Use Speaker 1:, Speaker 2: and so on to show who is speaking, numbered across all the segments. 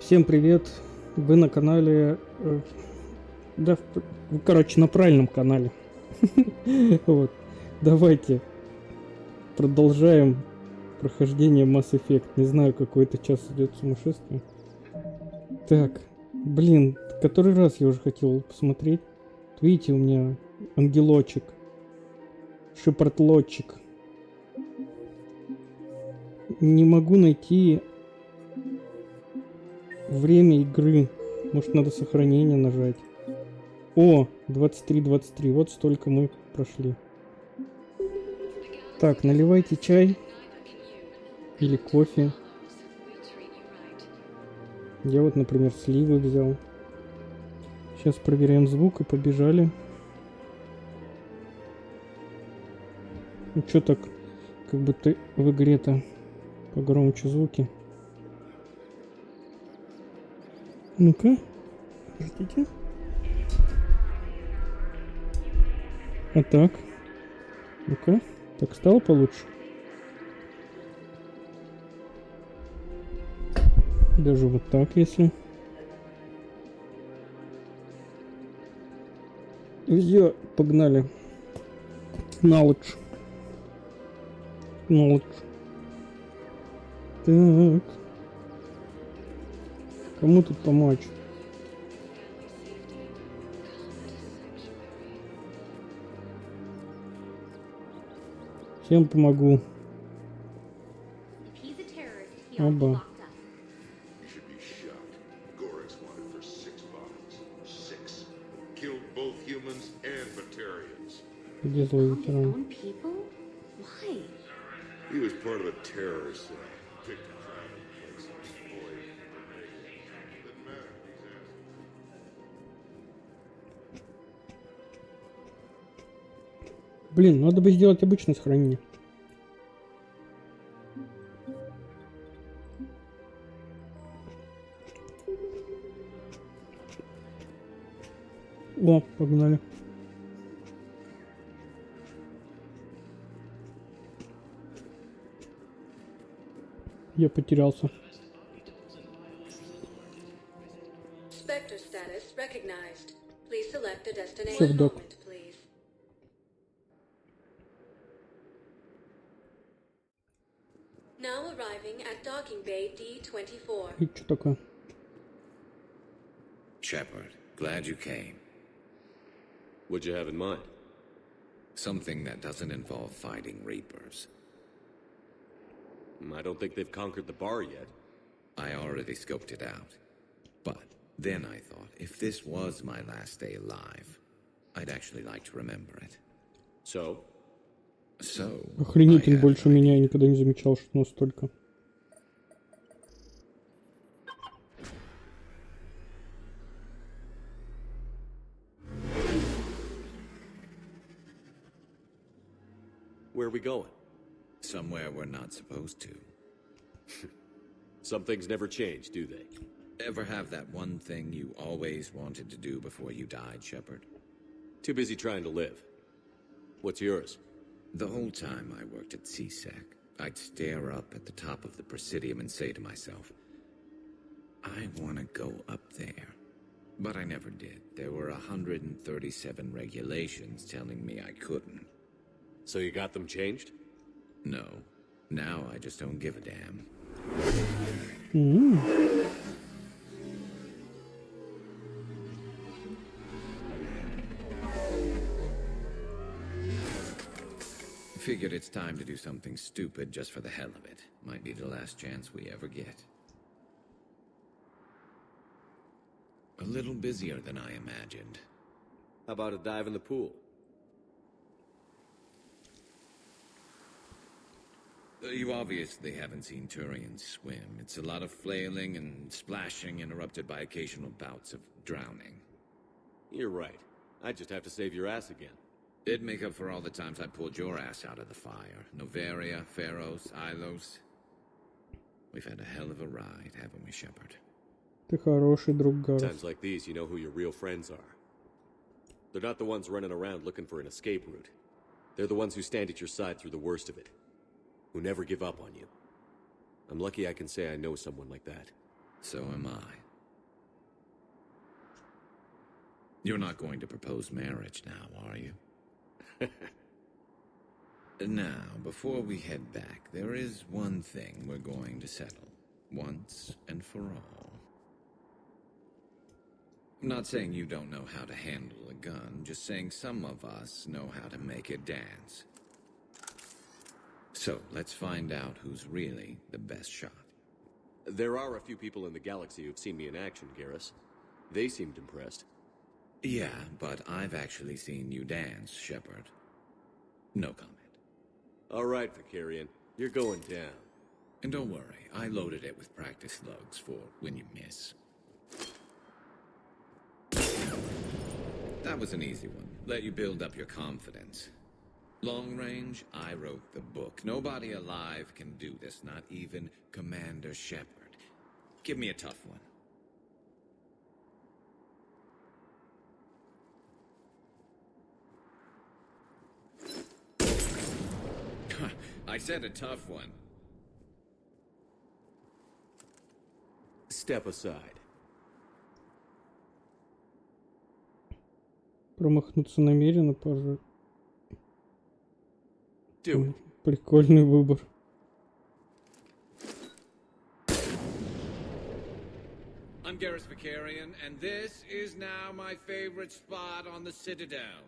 Speaker 1: Всем привет! Вы на канале... короче, на правильном канале. Вот. Давайте продолжаем прохождение Mass Effect. Не знаю, какой-то час идет сумасшествие. Так, блин, который раз я уже хотел посмотреть. Видите, у меня ангелочек. Шепард-лотчик. Не могу найти время игры. Может, надо сохранение нажать. О, 23-23. Вот столько мы прошли. Так, наливайте чай. Или кофе. Я вот, например, сливы взял. Сейчас проверяем звук и побежали. Ну, что так, как будто в игре-то погромче звуки. Ну-ка. Подождите. А так. Ну-ка. Так стало получше? Даже вот так, если. Все, погнали. Knowledge. Так. Кому тут помочь? Всем помогу. Оба. Где злой ветеран?
Speaker 2: He was part of a terrorist cell.
Speaker 1: Блин, надо бы сделать обычное сохранение. О, погнали. Я потерялся. Сердок.
Speaker 3: Now arriving at docking bay D24.
Speaker 1: И что такое?
Speaker 4: Shepard, glad you came.
Speaker 2: What'd you have in mind?
Speaker 4: Something that doesn't involve fighting Reapers.
Speaker 2: I don't think they've conquered the bar yet.
Speaker 4: I already scoped it out. But then I thought, if this was my last day alive, I'd actually like to remember it.
Speaker 2: So?
Speaker 1: Охренитель больше меня, я никогда не замечал, что настолько.
Speaker 2: Where are we going?
Speaker 4: Somewhere we're not supposed to.
Speaker 2: Some things never change, do they?
Speaker 4: Ever have that one thing you always wanted to do before you died, Shepard?
Speaker 2: Too busy trying to live. What's yours?
Speaker 4: The whole time I worked at CSEC, I'd stare up at the top of the Presidium and say to myself, I want to go up there. But I never did. There were 137 regulations telling me I couldn't.
Speaker 2: So you got them changed?
Speaker 4: No. Now I just don't give a damn. Figured it's time to do something stupid just for the hell of it. Might be the last chance we ever get. A little busier than I imagined.
Speaker 2: How about a dive in the pool?
Speaker 4: You obviously haven't seen Turians swim. It's a lot of flailing and splashing, interrupted by occasional bouts of drowning.
Speaker 2: You're right. I just have to save your ass again.
Speaker 4: It'd make up for all the times I pulled your ass out of the fire. Noveria, Pharos, Ilos. We've had a hell of a ride, haven't we, Shepard?
Speaker 1: Ты хороший друг, Гарус.
Speaker 2: Times like these, you know who your real friends are. They're not the ones running around looking for an escape route. They're the ones who stand at your side through the worst of it. Who never give up on you. I'm lucky I can say I know someone like that.
Speaker 4: So am I. You're not going to propose marriage now, are you? Now, before we head back, there is one thing we're going to settle, once and for all. I'm not saying you don't know how to handle a gun, just saying some of us know how to make it dance. So, let's find out who's really the best shot.
Speaker 2: There are a few people in the galaxy who've seen me in action, Garrus. They seemed impressed.
Speaker 4: Yeah, but I've actually seen you dance, Shepard. No comment.
Speaker 2: All right, Vicarian. You're going down.
Speaker 4: And don't worry, I loaded it with practice slugs for when you miss. That was an easy one. Let you build up your confidence. Long range, I wrote the book. Nobody alive can do this, not even Commander Shepard. Give me a tough one. I said a tough one.
Speaker 2: Step aside.
Speaker 1: Промахнуться намеренно, пожалуй.
Speaker 2: Do it.
Speaker 1: Прикольный выбор.
Speaker 4: I'm Garrus Vicarian, and this is now my favorite spot on the Citadel.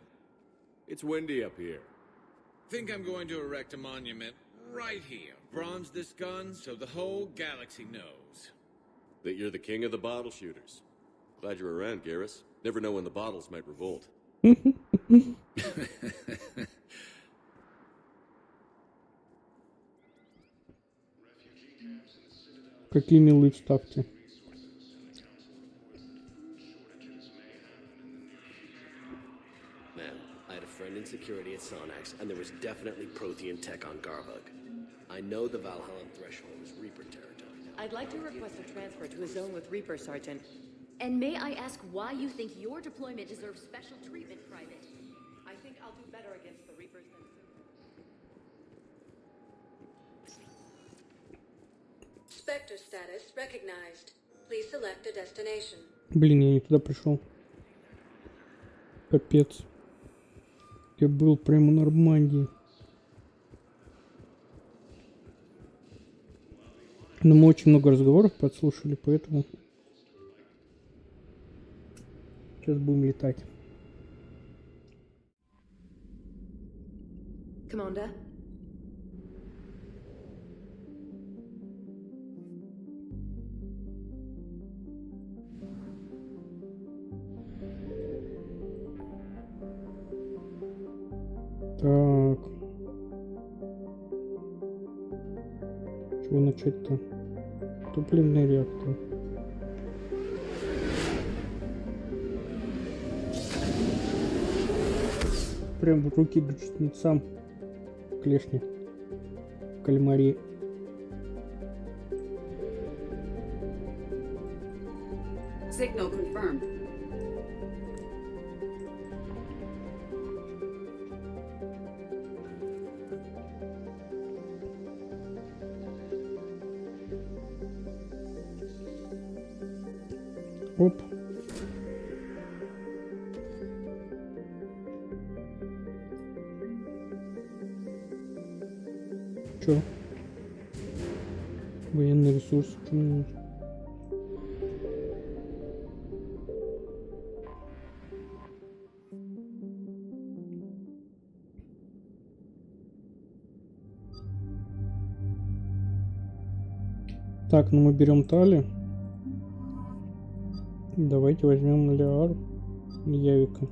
Speaker 2: It's windy up here.
Speaker 4: Think I'm going to erect a monument right here. Bronze this gun so the whole galaxy knows.
Speaker 2: That you're the king of the bottle shooters. Glad you're around, Garrus. Never know when the bottles might revolt.
Speaker 1: Какие милые вставки.
Speaker 5: Man, I had a friend in security at Sonax, and there was definitely Prothean tech on Garhug. I know the Valhallan threshold is Reaper territory.
Speaker 6: I'd like to request a transfer to a zone with Reaper, Sergeant.
Speaker 7: And may I ask why you think your deployment deserves special treatment, Private?
Speaker 6: I think I'll do better against the Reapers than...
Speaker 3: Spectre status recognized. Please select a destination.
Speaker 1: Блин, я не туда пришел. Капец. Я был прямо на Нормандии. Но мы очень много разговоров подслушали, поэтому сейчас будем летать.
Speaker 6: Commander?
Speaker 1: Так. Чего начать-то? Топливный реактор. Прям в руки к жнецам. Клешни. Кальмари.
Speaker 8: Signal confirmed.
Speaker 1: Оп. Чё? Военный ресурс. Что мне нужно? Так, ну мы берем Тали. Давайте возьмем Лиар Явика.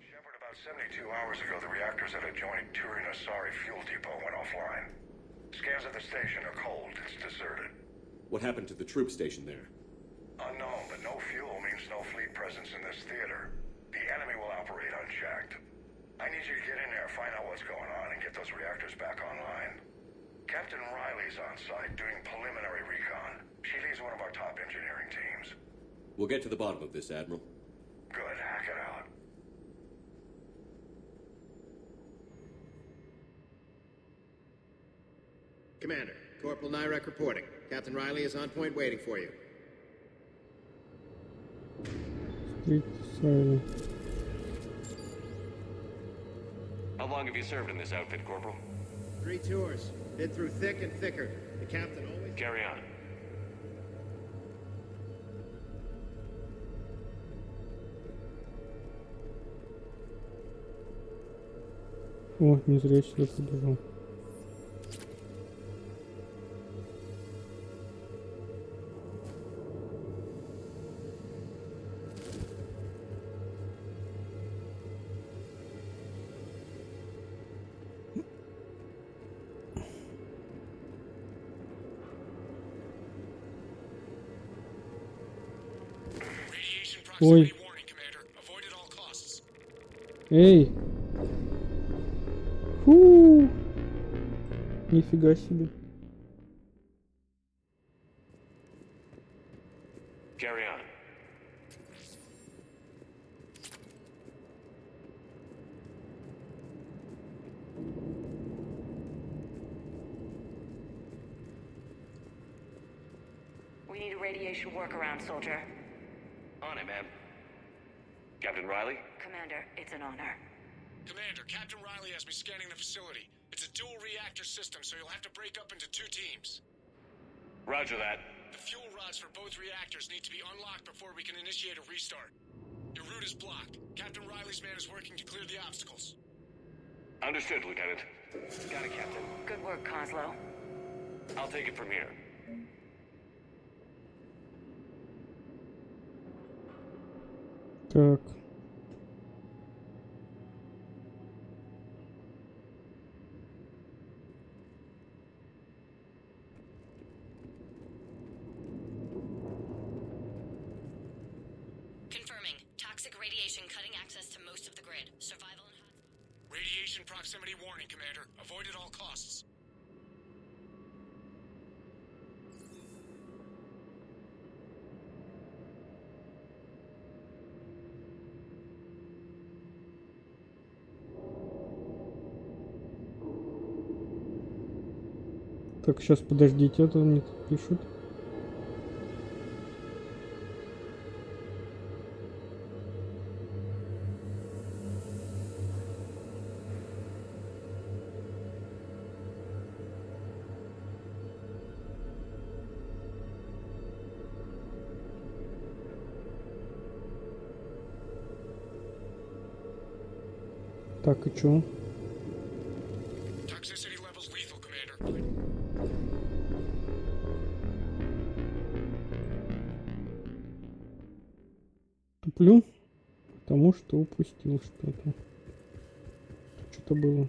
Speaker 9: Shepard, about 72 hours ago, the reactors at adjoining Turin-Asari fuel depot went offline. Scans of the station are cold. It's deserted.
Speaker 2: What happened to the troop station there?
Speaker 9: Unknown, but no fuel means no fleet presence in this theater. The enemy will operate unchecked. I need you to get in there, find out what's going on, and get those reactors back online. Captain Riley's on site doing preliminary recon. She leads one of our top engineering teams.
Speaker 2: We'll get to the bottom of this, Admiral.
Speaker 9: Good, hack it out.
Speaker 10: Commander, Corporal Nyrek reporting. Captain Riley is on point waiting for you.
Speaker 1: Silent.
Speaker 2: How long have you served in this outfit, Corporal?
Speaker 10: 3 tours. Been through thick and thicker. The captain always...
Speaker 2: Carry on.
Speaker 1: О, не зря сюда побежал. Ой. Эй. Фу. Нифига себе.
Speaker 2: Carry on.
Speaker 6: We need a radiation workaround, soldier.
Speaker 2: On it, ma'am. Captain Riley?
Speaker 6: Commander, it's an honor.
Speaker 11: Commander, Captain Riley has me scanning the facility. It's a dual reactor system, so you'll have to break up into 2 teams.
Speaker 2: Roger that.
Speaker 11: The fuel rods for both reactors need to be unlocked before we can initiate a restart. Your route is blocked. Captain Riley's man is working to clear the obstacles.
Speaker 2: Understood, Lieutenant.
Speaker 11: Got it, Captain.
Speaker 6: Good work, Coslow.
Speaker 2: I'll take it from here.
Speaker 1: Так.
Speaker 12: Confirming. Toxic radiation cutting access to most of the grid. Survival and
Speaker 11: Radiation proximity warning, Commander. Avoid at all costs.
Speaker 1: Так, сейчас подождите, а то мне тут пишут. Так, и чё?
Speaker 11: Toxicity levels lethal, Commander.
Speaker 1: Туплю, потому что упустил что-то. Что-то было.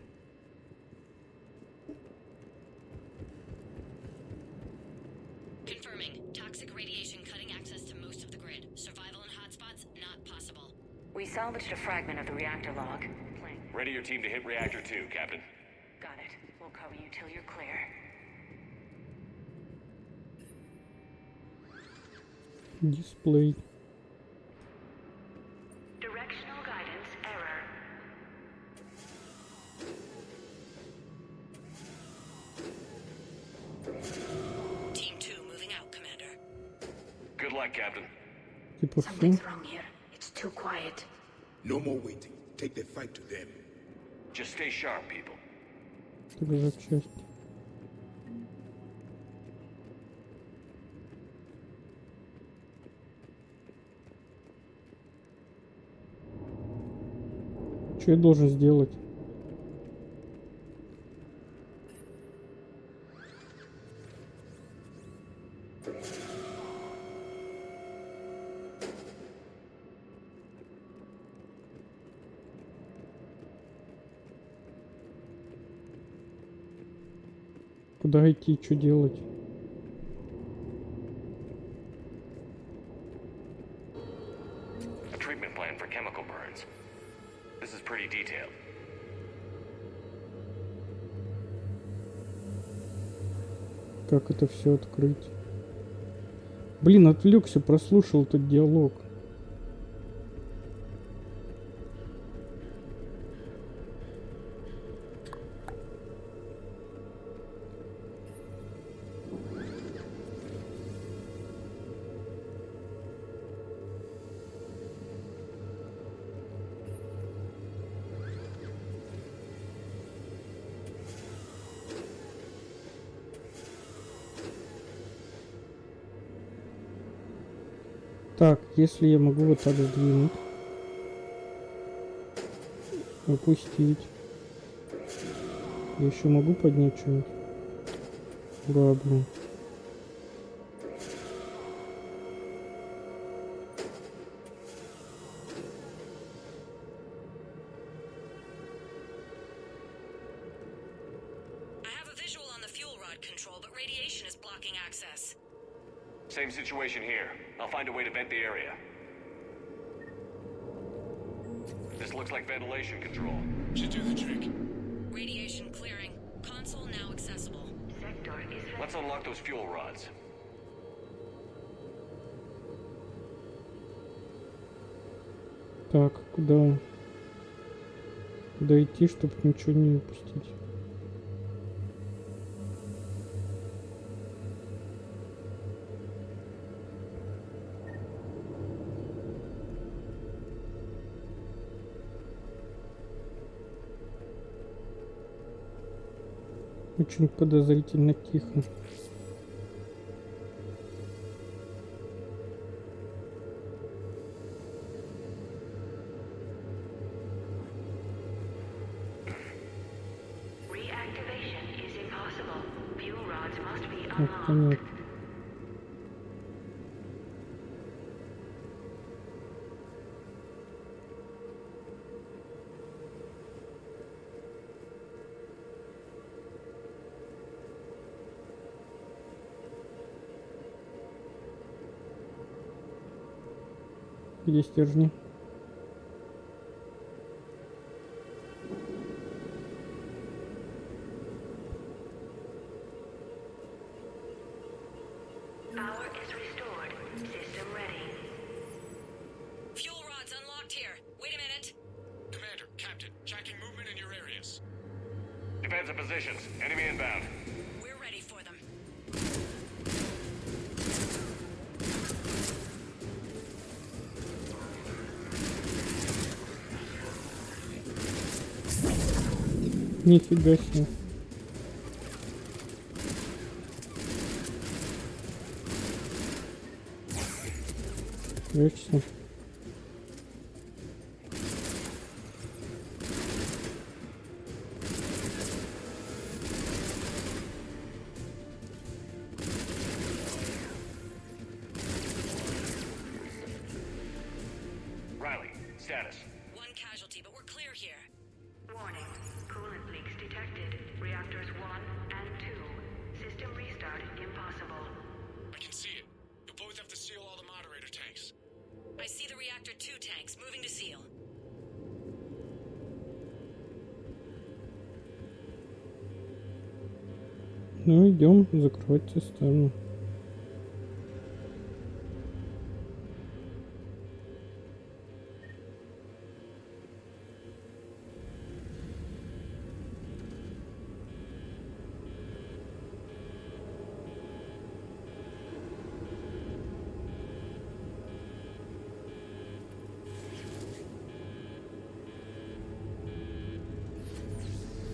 Speaker 12: Confirming. Toxic radiation cutting access to most of the grid. Survival in hotspots not possible.
Speaker 6: We salvaged a fragment of the reactor log.
Speaker 2: Ready your team to hit Reactor 2, Captain.
Speaker 6: Got it. We'll cover you till you're clear.
Speaker 1: Дисплей.
Speaker 6: Directional guidance error.
Speaker 12: Team 2 moving out, Commander.
Speaker 2: Good luck, Captain.
Speaker 1: Типа все.
Speaker 6: Something's wrong here. It's too quiet.
Speaker 13: No more waiting. Take the fight to them.
Speaker 2: Just stay sharp, people.
Speaker 1: Так же часть. Что я должен сделать? Куда идти, что делать?
Speaker 14: treatment plan for chemical burns. This is pretty detailed.
Speaker 1: Как это все открыть? Блин, отвлекся, прослушал этот диалог. Так, если я могу вот так сдвинуть, опустить, я еще могу поднять что-нибудь? Да, блин.
Speaker 14: Same situation here. I'll find a way to vent the area. This looks like ventilation control.
Speaker 11: Should do the trick.
Speaker 12: Radiation clearing. Console now accessible.
Speaker 6: Sector is...
Speaker 14: Let's unlock those fuel rods.
Speaker 1: Так, куда? Куда идти, чтобы ничего не упустить? Очень подозрительно тихо. Так, понятно. Где стержни?
Speaker 6: Power is restored. System ready.
Speaker 12: Fuel rods unlocked here. Wait a minute.
Speaker 11: Commander, Captain, tracking movement in your areas.
Speaker 14: Defensive positions. Enemy inbound.
Speaker 12: We're ready for them.
Speaker 1: Нифига себе. Прячься.
Speaker 14: Riley, status.
Speaker 12: One casualty, but we're clear here.
Speaker 6: Warning. Coolant leaks detected. Reactors 1 and 2. System restart impossible.
Speaker 11: I can see it. You'll both have to seal all the moderator tanks.
Speaker 12: I see the reactor 2 tanks moving to seal.
Speaker 1: Ну, идем закрывать цистерну.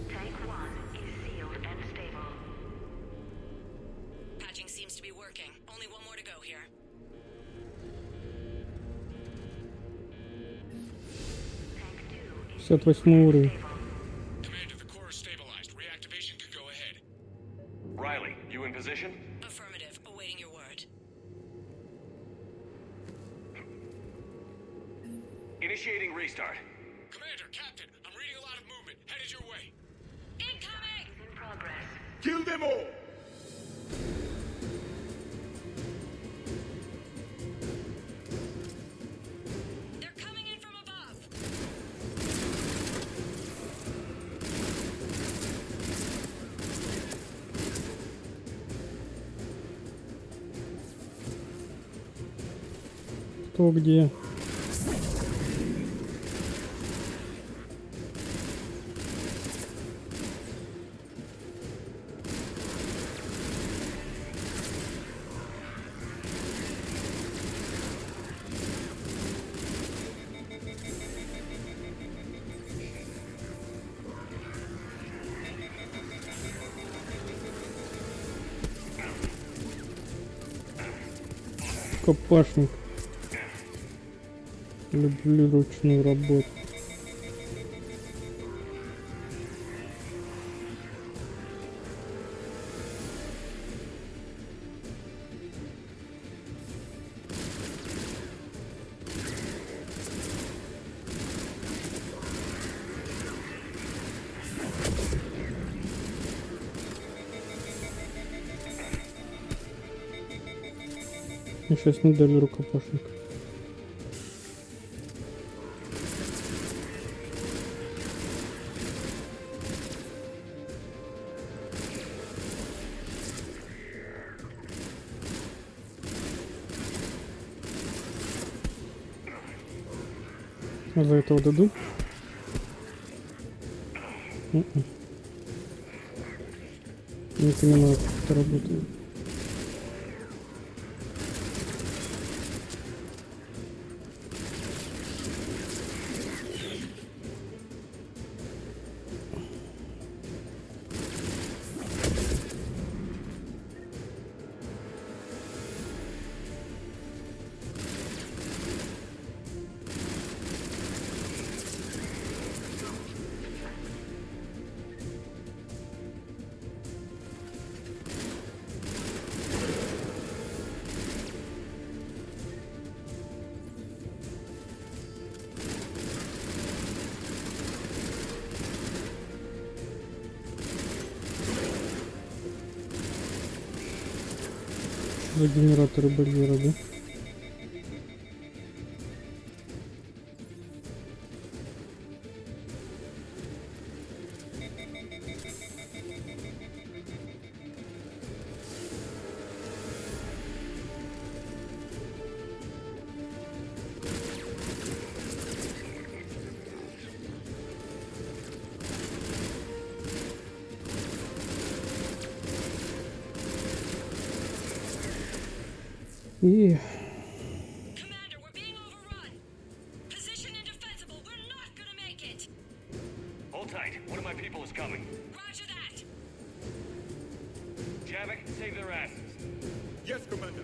Speaker 6: Tank 1 is sealed and stable.
Speaker 12: Patching seems to be working. Only one more to go here.
Speaker 6: Tank 2 is
Speaker 1: 58 уровень.
Speaker 11: Commander, the core is stabilized. Reactivation can go ahead.
Speaker 14: Riley, you in position?
Speaker 12: Affirmative. Awaiting your word.
Speaker 14: Initiating restart.
Speaker 11: Commander, Captain, I'm reading a lot of movement. Headed your way.
Speaker 12: Incoming!
Speaker 6: in progress.
Speaker 13: Kill them all!
Speaker 12: They're coming
Speaker 1: Кто где? Копашник. Люблю ручную работу. Мне сейчас не дали рукопашника. А за этого дадут? Не понимаю, как это работает. За генераторы барьера, да? И...
Speaker 14: Hold tight. One of my people is coming.
Speaker 6: Roger that.
Speaker 14: Javik, save their asses.
Speaker 13: Yes, Commander.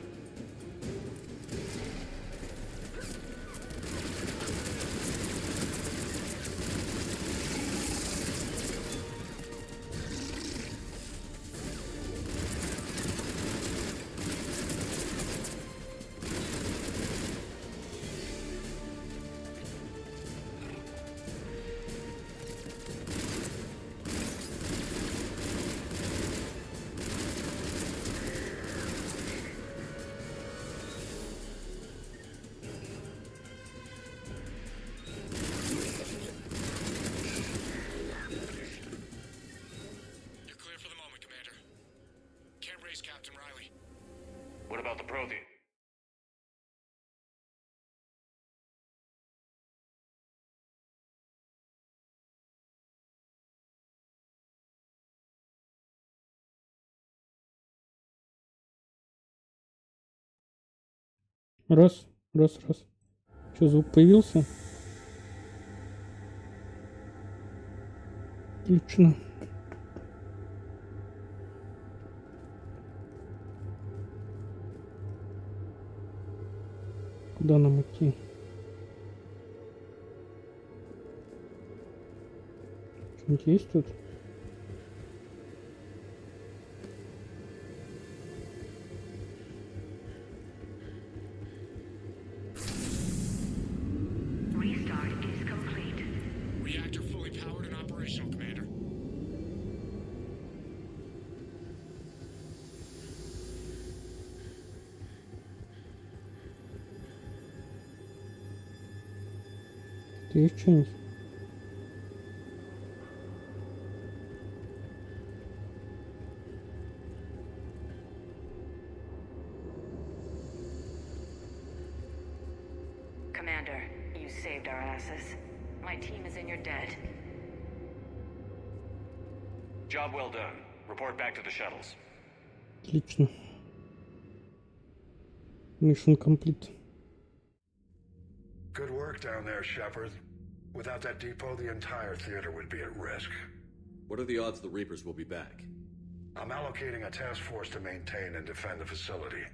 Speaker 11: Captain Riley.
Speaker 14: What about the Prothean?
Speaker 1: Раз. Что, звук появился? Отлично. Куда нам идти? Что-нибудь есть тут?
Speaker 6: Restart is complete.
Speaker 11: Reactor fully powered and operational, Commander.
Speaker 1: Ты есть что-нибудь?
Speaker 6: You saved our asses. My team is in your debt.
Speaker 14: Job well done. Report back to the shuttles.
Speaker 1: Отлично. Mission complete.
Speaker 9: Good work down there, Shepard. Without that depot, the entire theater would be at risk.
Speaker 2: What are the odds the Reapers will be back?
Speaker 9: I'm allocating a task force to maintain and defend the facility.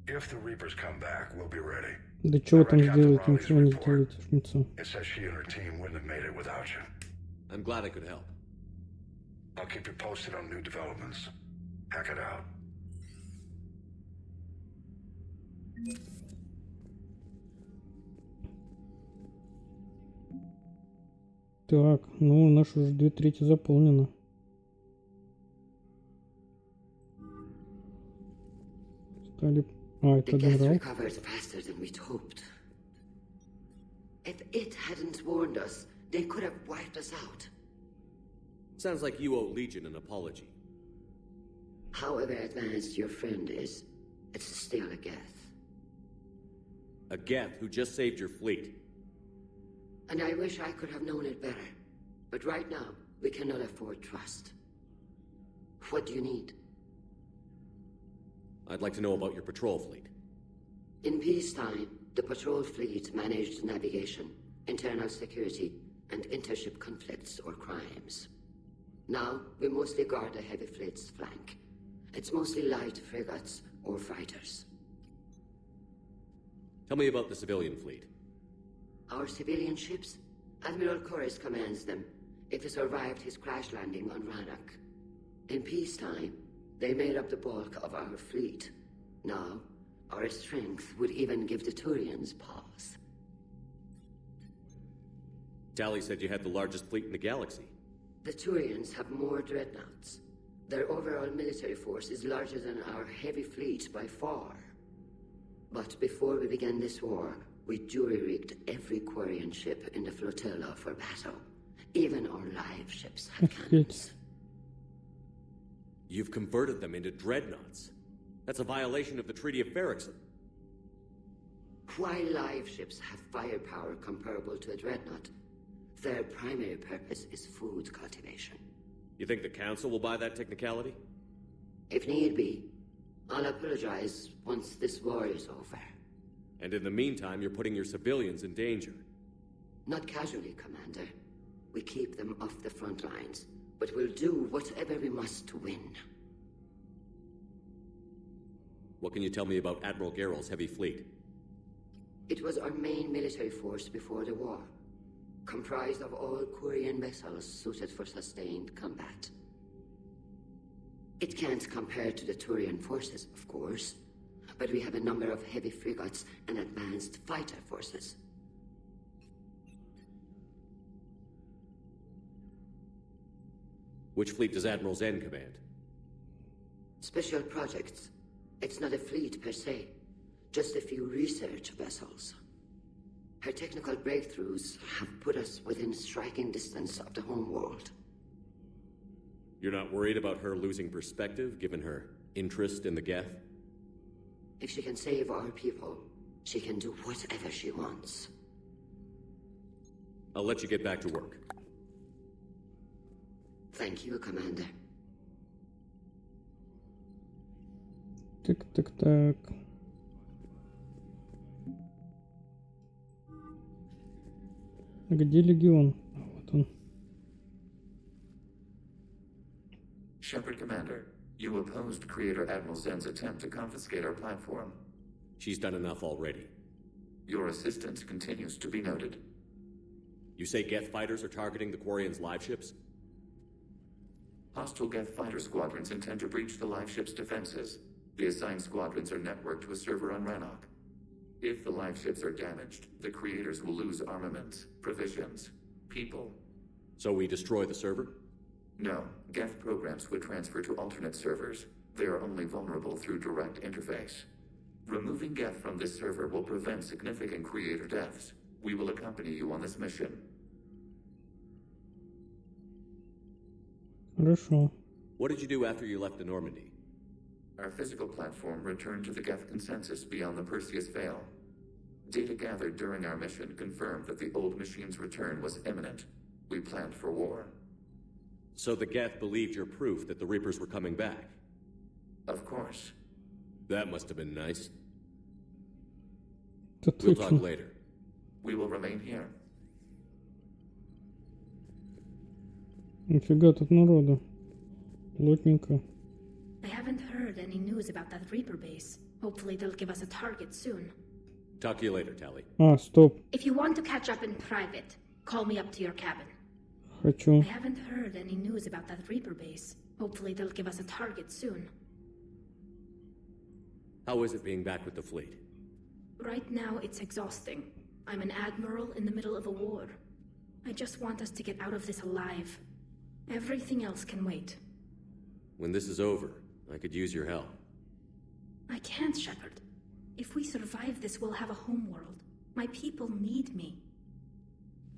Speaker 9: If the Reapers come back, we'll be ready.
Speaker 1: Да чего там сделать, ничего не делаете, шмыца.
Speaker 9: It says she and her team wouldn't have made it without you.
Speaker 2: I'm glad I could help.
Speaker 9: I'll keep you posted on new developments. Hack it out.
Speaker 1: Так, ну, наша уже 2/3 заполнено. Стали... А, это
Speaker 15: The Geth
Speaker 1: адмирал.
Speaker 15: recovered faster than we'd hoped. If it hadn't warned us, they could have wiped us out.
Speaker 2: Sounds like you owe Legion an apology.
Speaker 15: However advanced your friend is, it's still a Geth.
Speaker 2: A Geth who just saved your fleet.
Speaker 15: And I wish I could have known it better. But right now, we cannot afford trust. What do you need?
Speaker 2: I'd like to know about your patrol fleet.
Speaker 15: In peacetime, the patrol fleet managed navigation, internal security, and intership conflicts or crimes. Now, we mostly guard the heavy fleet's flank. It's mostly light frigates or fighters.
Speaker 2: Tell me about the civilian fleet.
Speaker 15: Our civilian ships? Admiral Corus commands them. It survived his crash landing on Rannoch. In peacetime, they made up the bulk of our fleet. Now, our strength would even give the Turians pause.
Speaker 2: Tally said you had the largest fleet in the galaxy.
Speaker 15: The Turians have more dreadnoughts. Their overall military force is larger than our heavy fleet by far. But before we began this war, we jury-rigged every Quarian ship in the flotilla for battle. Even our live ships have cannons.
Speaker 2: You've converted them into dreadnoughts. That's a violation of the Treaty of Ferrixon.
Speaker 15: While live ships have firepower comparable to a dreadnought, their primary purpose is food cultivation.
Speaker 2: You think the Council will buy that technicality?
Speaker 15: If need be, I'll apologize once this war is over.
Speaker 2: And in the meantime, you're putting your civilians in danger.
Speaker 15: Not casually, Commander. We keep them off the front lines, but we'll do whatever we must to win.
Speaker 2: What can you tell me about Admiral Garrel's heavy fleet?
Speaker 15: It was our main military force before the war, comprised of all Quarian vessels suited for sustained combat. It can't compare to the Turian forces, of course, but we have a number of heavy frigates and advanced fighter forces.
Speaker 2: Which fleet does Admiral Zen command?
Speaker 15: Special projects. It's not a fleet per se, just a few research vessels. Her technical breakthroughs have put us within striking distance of the home world.
Speaker 2: You're not worried about her losing perspective, given her interest in the Geth?
Speaker 15: If she can save our people, she can do whatever she wants.
Speaker 2: I'll let you get back to work.
Speaker 15: Thank you, Commander.
Speaker 1: Так. Где легион? Вот он.
Speaker 16: Shepard, Commander, you opposed Creator Admiral Zen's attempt to confiscate our platform.
Speaker 2: She's done enough already.
Speaker 16: Your assistance continues to be noted.
Speaker 2: You say Geth fighters are targeting the Quarians' live ships?
Speaker 16: Hostile Geth fighter squadrons intend to breach the live ship's defenses. The assigned squadrons are networked to a server on Rannoch. If the live ships are damaged, the creators will lose armaments, provisions, people.
Speaker 2: So we destroy the server?
Speaker 16: No, Geth programs would transfer to alternate servers. They are only vulnerable through direct interface. Removing Geth from this server will prevent significant creator deaths. We will accompany you on this mission.
Speaker 1: Хорошо.
Speaker 2: What did you do after you left the Normandy?
Speaker 16: Our physical platform returned to the Geth consensus beyond the Perseus Veil. Data gathered during our mission confirmed that the old machine's return was imminent. We planned for war.
Speaker 2: So the Geth believed your proof that the Reapers were coming back?
Speaker 16: Of course.
Speaker 2: That must have been nice.
Speaker 1: Это
Speaker 2: We'll
Speaker 1: точно.
Speaker 2: talk later.
Speaker 16: We will remain here.
Speaker 1: Нифига тут народу. Плотненько.
Speaker 17: I haven't heard any news about that Reaper base. Hopefully they'll give us a target soon.
Speaker 2: Talk to you later, Tally.
Speaker 1: А, стоп.
Speaker 17: If you want to catch up in private, call me up to your cabin.
Speaker 1: Хочу.
Speaker 17: I haven't heard any news about that Reaper base. Hopefully they'll give us a target soon.
Speaker 2: How is it being back with the fleet?
Speaker 17: Right now it's exhausting. I'm an admiral in the middle of a war. I just want us to get out of this alive. Everything else can wait.
Speaker 2: When this is over, I could use your help.
Speaker 17: I can't, Shepard. If we survive this, we'll have a homeworld. My people need me.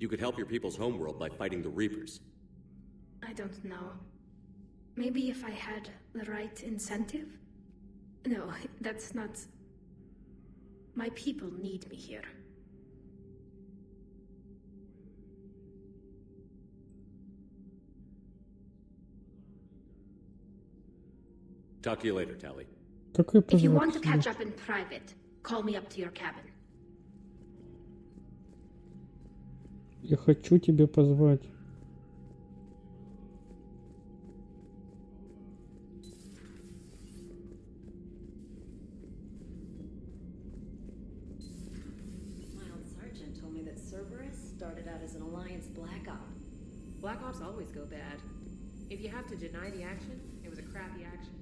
Speaker 2: You could help your people's homeworld by fighting the Reapers.
Speaker 17: I don't know. Maybe if I had the right incentive? No, that's not... My people need me here.
Speaker 2: Talk to you later, Tally.
Speaker 1: Какой
Speaker 17: If you
Speaker 1: позвать
Speaker 17: want to
Speaker 1: себе?
Speaker 17: catch up in private, call me up to your cabin.
Speaker 1: Я хочу тебя позвать.
Speaker 18: My old sergeant told me that Cerberus started out as an Alliance Black Op.
Speaker 19: Black Ops always go bad. If you have to deny the action, it was a crappy action.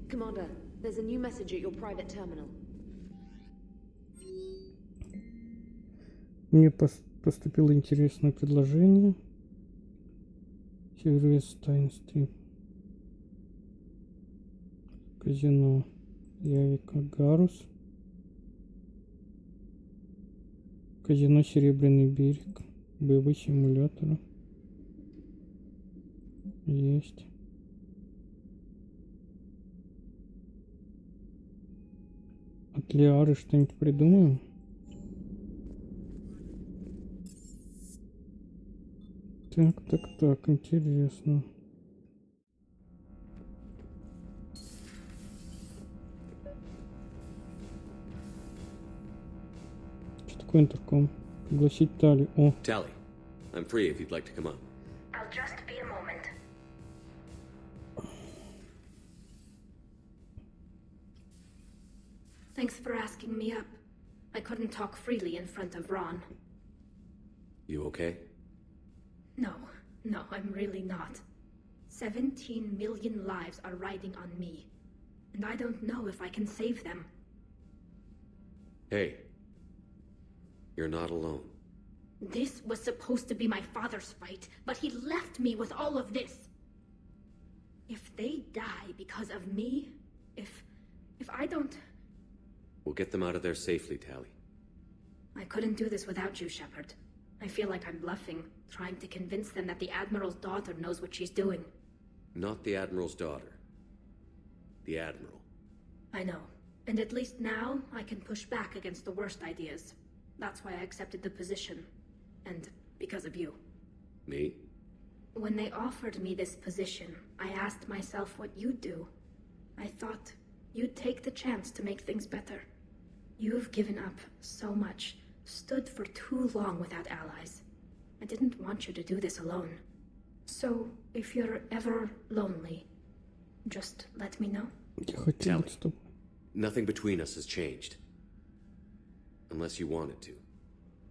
Speaker 18: Commander, there's a new message at your private terminal.
Speaker 1: Мне поступило интересное предложение. Сервис таинств. Казино. Явика Гарус. Казино Серебряный берег. Боевой симулятор. Есть. От Лиары что-нибудь придумаем? Так, интересно. Что такое интерком? Пригласить Тали. О,
Speaker 2: Tally, I'm free if you'd like to come up.
Speaker 17: I'll just be a moment. Thanks for asking me up. I couldn't talk freely in front of Ron.
Speaker 2: You okay?
Speaker 17: No, I'm really not. 17 million lives are riding on me, and I don't know if I can save them.
Speaker 2: Hey. You're not alone.
Speaker 17: This was supposed to be my father's fight, but he left me with all of this. If they die because of me, if I don't...
Speaker 2: We'll get them out of there safely, Tally.
Speaker 17: I couldn't do this without you, Shepard. I feel like I'm bluffing, trying to convince them that the Admiral's daughter knows what she's doing.
Speaker 2: Not the Admiral's daughter. The Admiral.
Speaker 17: I know. And at least now, I can push back against the worst ideas. That's why I accepted the position. And because of you.
Speaker 2: Me?
Speaker 17: When they offered me this position, I asked myself what you'd do. I thought you'd take the chance to make things better. You've given up so much, stood for too long without allies. I didn't want you to do this alone. So, if you're ever lonely, just let me know.
Speaker 2: Tally, nothing between us has changed. Unless you wanted to.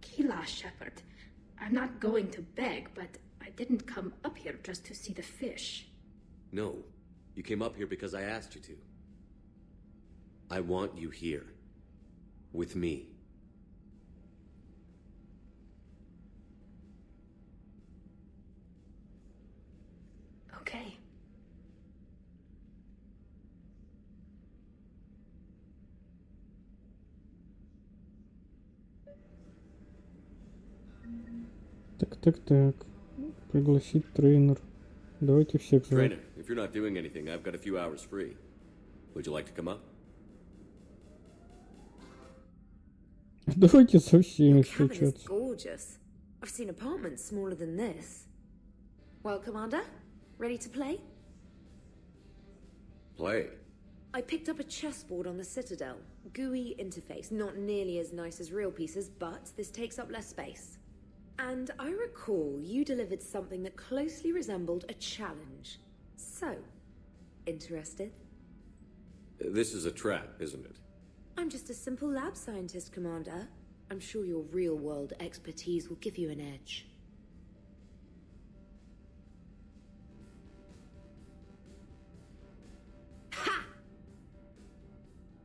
Speaker 17: Kila, Shepard. I'm not going to beg, but I didn't come up here just to see the fish.
Speaker 2: No, you came up here because I asked you to. I want you here. With me.
Speaker 17: Okay.
Speaker 1: Так. Пригласить тренер. Давайте всех звать.
Speaker 2: Trainer, if you're not doing anything, I've got a few hours free. Would you like to come up?
Speaker 1: Давайте со всеми
Speaker 20: Cabin is
Speaker 1: встречаться.
Speaker 20: gorgeous. I've seen apartments smaller than this. Well, Commander, ready to play?
Speaker 2: Play?
Speaker 20: I picked up a chessboard on the Citadel. GUI interface, not nearly as nice as real pieces, but this takes up less space. And I recall you delivered something that closely resembled a challenge. So, interested?
Speaker 2: This is a trap, isn't it?
Speaker 20: I'm just a simple lab scientist, Commander. I'm sure your real-world expertise will give you an edge.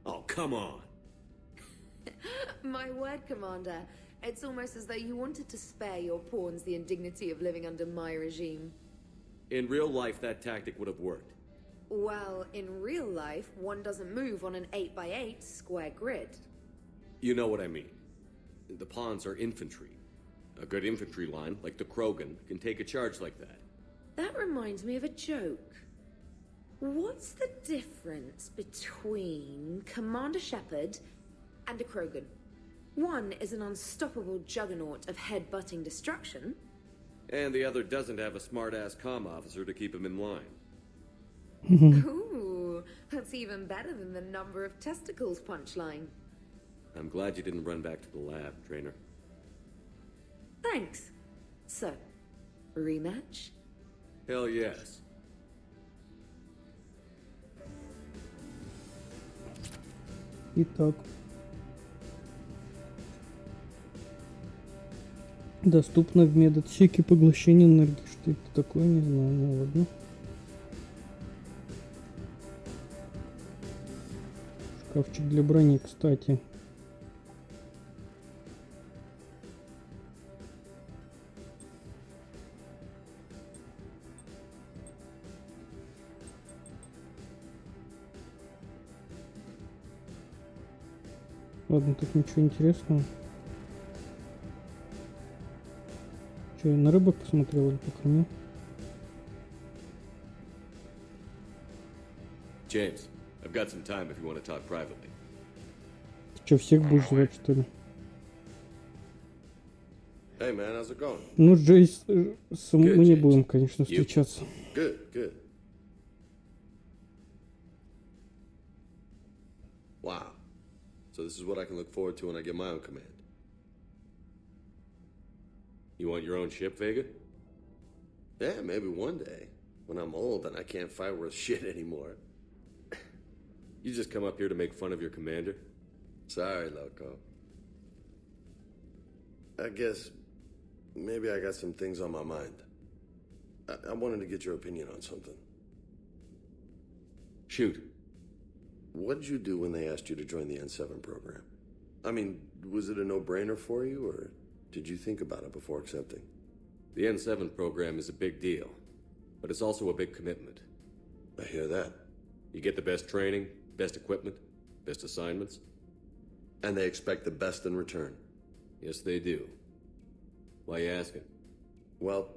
Speaker 2: Oh, come on.
Speaker 20: My word, Commander. It's almost as though you wanted to spare your pawns the indignity of living under my regime.
Speaker 2: In real life, that tactic would have worked.
Speaker 20: Well, in real life, one doesn't move on an 8x8 square grid.
Speaker 2: You know what I mean. The pawns are infantry. A good infantry line, like the Krogan, can take a charge like that.
Speaker 20: That reminds me of a joke. What's the difference between Commander Shepard and a Krogan? One is an unstoppable juggernaut of head-butting destruction.
Speaker 2: And the other doesn't have a smart-ass comm officer to keep him in line.
Speaker 20: Ooh, that's even better than the number of testicles punchline.
Speaker 2: I'm glad you didn't run back to the lab, trainer.
Speaker 20: Thanks. So, rematch?
Speaker 2: Hell yes.
Speaker 1: Итак. Доступно в медотсеке поглощения энергии. Что это такое, не знаю, ну ладно. Шкафчик для брони, кстати. Ладно, тут ничего интересного. Че, я на рыбок посмотрел или покормил?
Speaker 2: James, I've got some time if you want to talk privately.
Speaker 1: Ты что, всех будешь звать, что ли?
Speaker 2: Hey man, how's it going?
Speaker 1: Ну, Джейс, мы не будем, конечно, встречаться.
Speaker 2: Good, good. Wow. So this is what I can look forward to when I get my own command. You want your own ship, Vega? Yeah, maybe one day. When I'm old and I can't fight worth shit anymore. You just come up here to make fun of your commander? Sorry, loco. I guess maybe I got some things on my mind. I wanted to get your opinion on something. Shoot. What did you do when they asked you to join the N7 program? I mean, was it a no-brainer for you, or did you think about it before accepting? The N7 program is a big deal, but it's also a big commitment. I hear that. You get the best training, best equipment, best assignments. And they expect the best in return. Yes, they do. Why you asking? Well,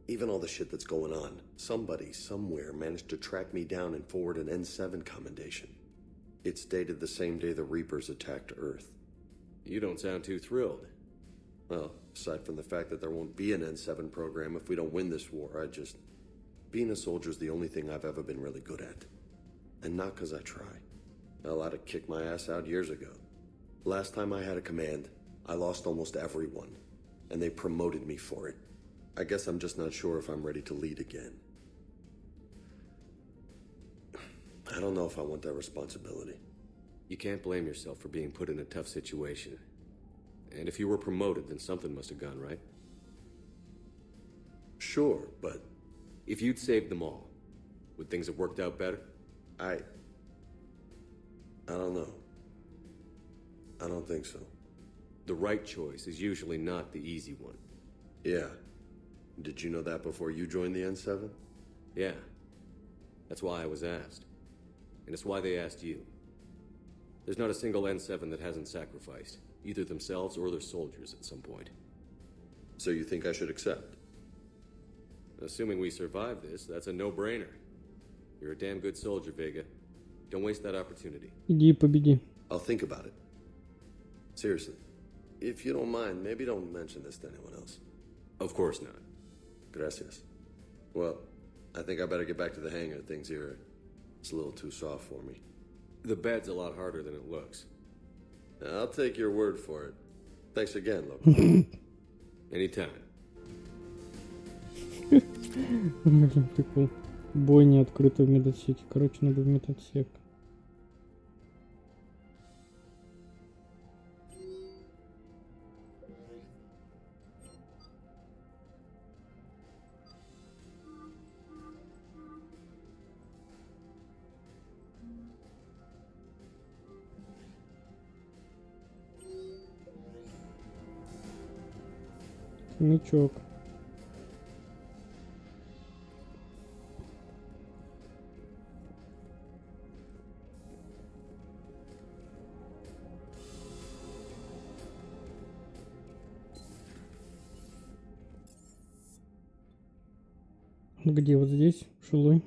Speaker 2: even all the shit that's going on, somebody somewhere managed to track me down and forward an N7 commendation. It's dated the same day the Reapers attacked Earth. You don't sound too thrilled. Well, aside from the fact that there won't be an N7 program if we don't win this war, being a soldier's the only thing I've ever been really good at. And not because I try. Hell, I'd have kicked my ass out years ago. Last time I had a command, I lost almost everyone. And they promoted me for it. I guess I'm just not sure if I'm ready to lead again. I don't know if I want that responsibility. You can't blame yourself for being put in a tough situation. And if you were promoted, then something must have gone right. Sure, but if you'd saved them all, would things have worked out better? I don't know. I don't think so. The right choice is usually not the easy one. Yeah. Did you know that before you joined the N7? Yeah. That's why I was asked. And it's why they asked you. There's not a single N7 that hasn't sacrificed, either themselves or their soldiers at some point. So you think I should accept? Assuming we survive this, that's a no-brainer. You're a damn good soldier, Vega. Don't waste that opportunity.
Speaker 1: Иди и победи.
Speaker 2: I'll think about it. Seriously. if you don't mind, maybe don't mention this to anyone else.
Speaker 14: Of course not.
Speaker 2: Gracias. Well, I think I better get back to the hangar. Things here, it's a little too soft for me.
Speaker 14: The bed's a lot harder than it looks.
Speaker 2: I'll take your word for it. Thanks again, Loco.
Speaker 14: Anytime.
Speaker 1: Реально прикол. Бойня открыта в медотсеке. Короче, надо в медотсек. Хомячок. Где вот здесь? Жилой.